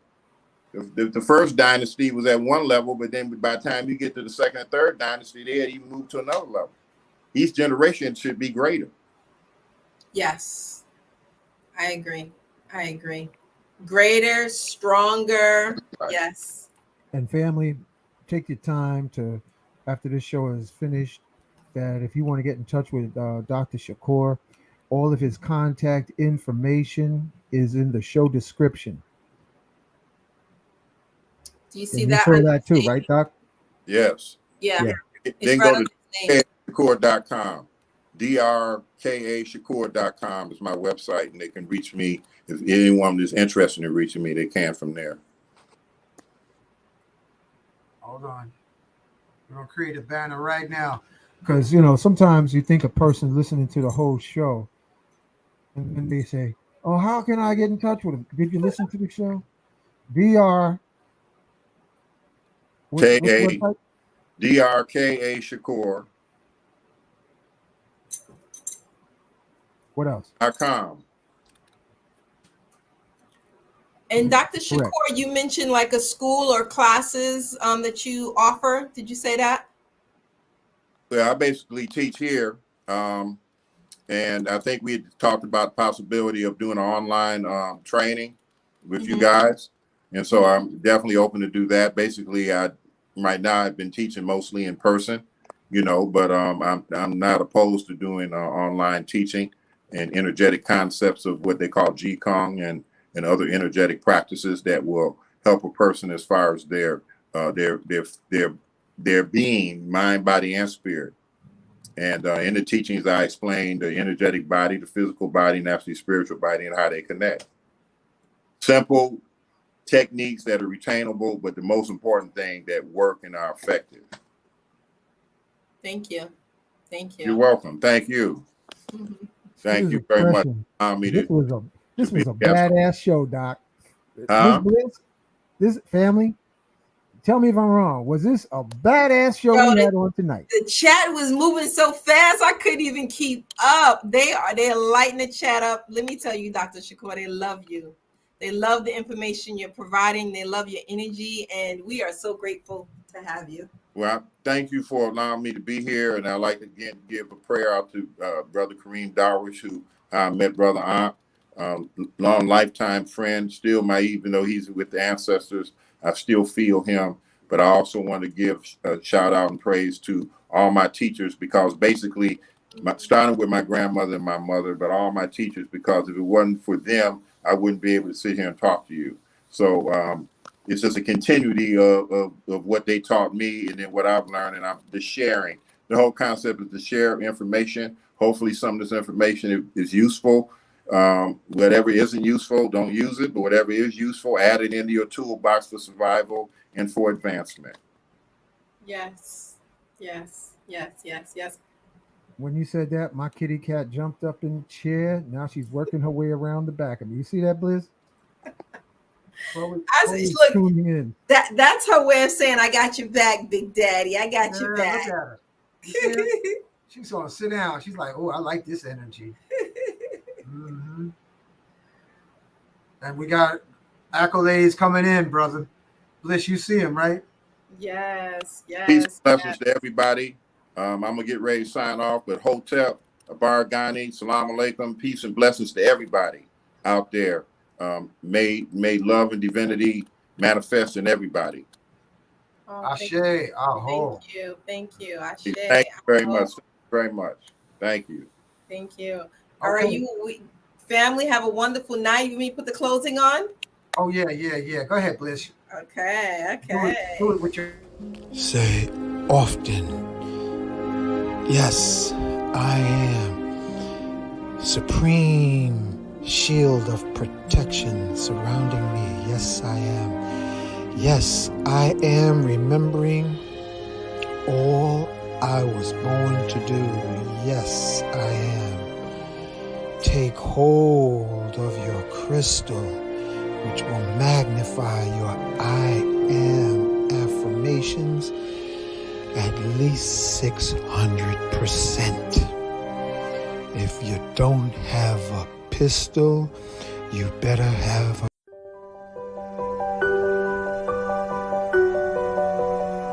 the first dynasty was at one level, but then by the time you get to the second and third dynasty, they had even moved to another level. Each generation should be greater. Yes, I agree. I agree. Greater, stronger. Yes. And family, take your time to, after this show is finished, that if you want to get in touch with Dr. Shakoor, all of his contact information is in the show description. Do you see And you that? saw that too, right, Doc? Yes. Yeah. Yeah. It's Then right go on to his name. Shakoor.com. drkashakoor.com is my website, and they can reach me. If anyone is interested in reaching me, they can from there. Hold on. We're going to create a banner right now. Because, you know, sometimes you think a person listening to the whole show, and then they say, oh, how can I get in touch with him? Did you listen to the show? DR. What's the website? DRKA Shakoor.com. What else? And Dr. Shakoor, Correct. you mentioned like a school or classes that you offer. Did you say that? Well, I basically teach here. And I think we had talked about the possibility of doing an online training with you guys. And so I'm definitely open to do that. Basically, right now I've been teaching mostly in person, you know, but I'm not opposed to doing online teaching and energetic concepts of what they call Qi-Gong and other energetic practices that will help a person as far as their being, mind, body, and spirit. And in the teachings, I explained the energetic body, the physical body, and actually spiritual body, and how they connect. Simple techniques that are retainable, but the most important thing, that work and are effective. Thank you. Thank you. You're welcome. Thank you. Thank you very much. This was a badass show, Doc. Huh? This family, tell me if I'm wrong. Was this a badass show we had on tonight? The chat was moving so fast I couldn't even keep up. They're lighting the chat up. Let me tell you, Dr. Shakoor, they love you. They love the information you're providing. They love your energy, and we are so grateful to have you. Well, thank you for allowing me to be here, and I'd like to again give a prayer out to Brother Kareem Darwish, who I met Brother Aunt, long lifetime friend. Still, even though he's with the ancestors, I still feel him. But I also want to give a shout out and praise to all my teachers, because basically, starting with my grandmother and my mother, but all my teachers, because if it wasn't for them, I wouldn't be able to sit here and talk to you. So it's just a continuity of what they taught me, and then what I've learned, and I'm the sharing. The whole concept is to share information. Hopefully some of this information is useful. Whatever isn't useful, don't use it, but whatever is useful, add it into your toolbox for survival and for advancement. Yes. When you said that, my kitty cat jumped up in the chair. Now she's working her way around the back of me. You see that, Bliss? Look, that's her way of saying, I got your back, Big Daddy. I got your back. Look at her. You see her? She's gonna sit down. She's like, oh, I like this energy. And we got accolades coming in, brother. Bliss, you see him, right? Yes. Peace and blessings to everybody. I'm gonna get ready to sign off, but Hotep, Abar Ghani, Salam Alaikum, peace and blessings to everybody out there. May love and divinity manifest in everybody. Ashe, Thank you. Ashe. Thank you very much. Very much. Thank you. Thank you. All right, family, have a wonderful night. You want me to put the closing on? Oh, yeah. Go ahead, Bliss. Okay. Do it with your... Say often, yes, I am. Supreme shield of protection surrounding me. Yes, I am. Yes, I am remembering all I was born to do. Yes, I am. Take hold of your crystal, which will magnify your I am affirmations at least 600%. If you don't have a pistol, you better have a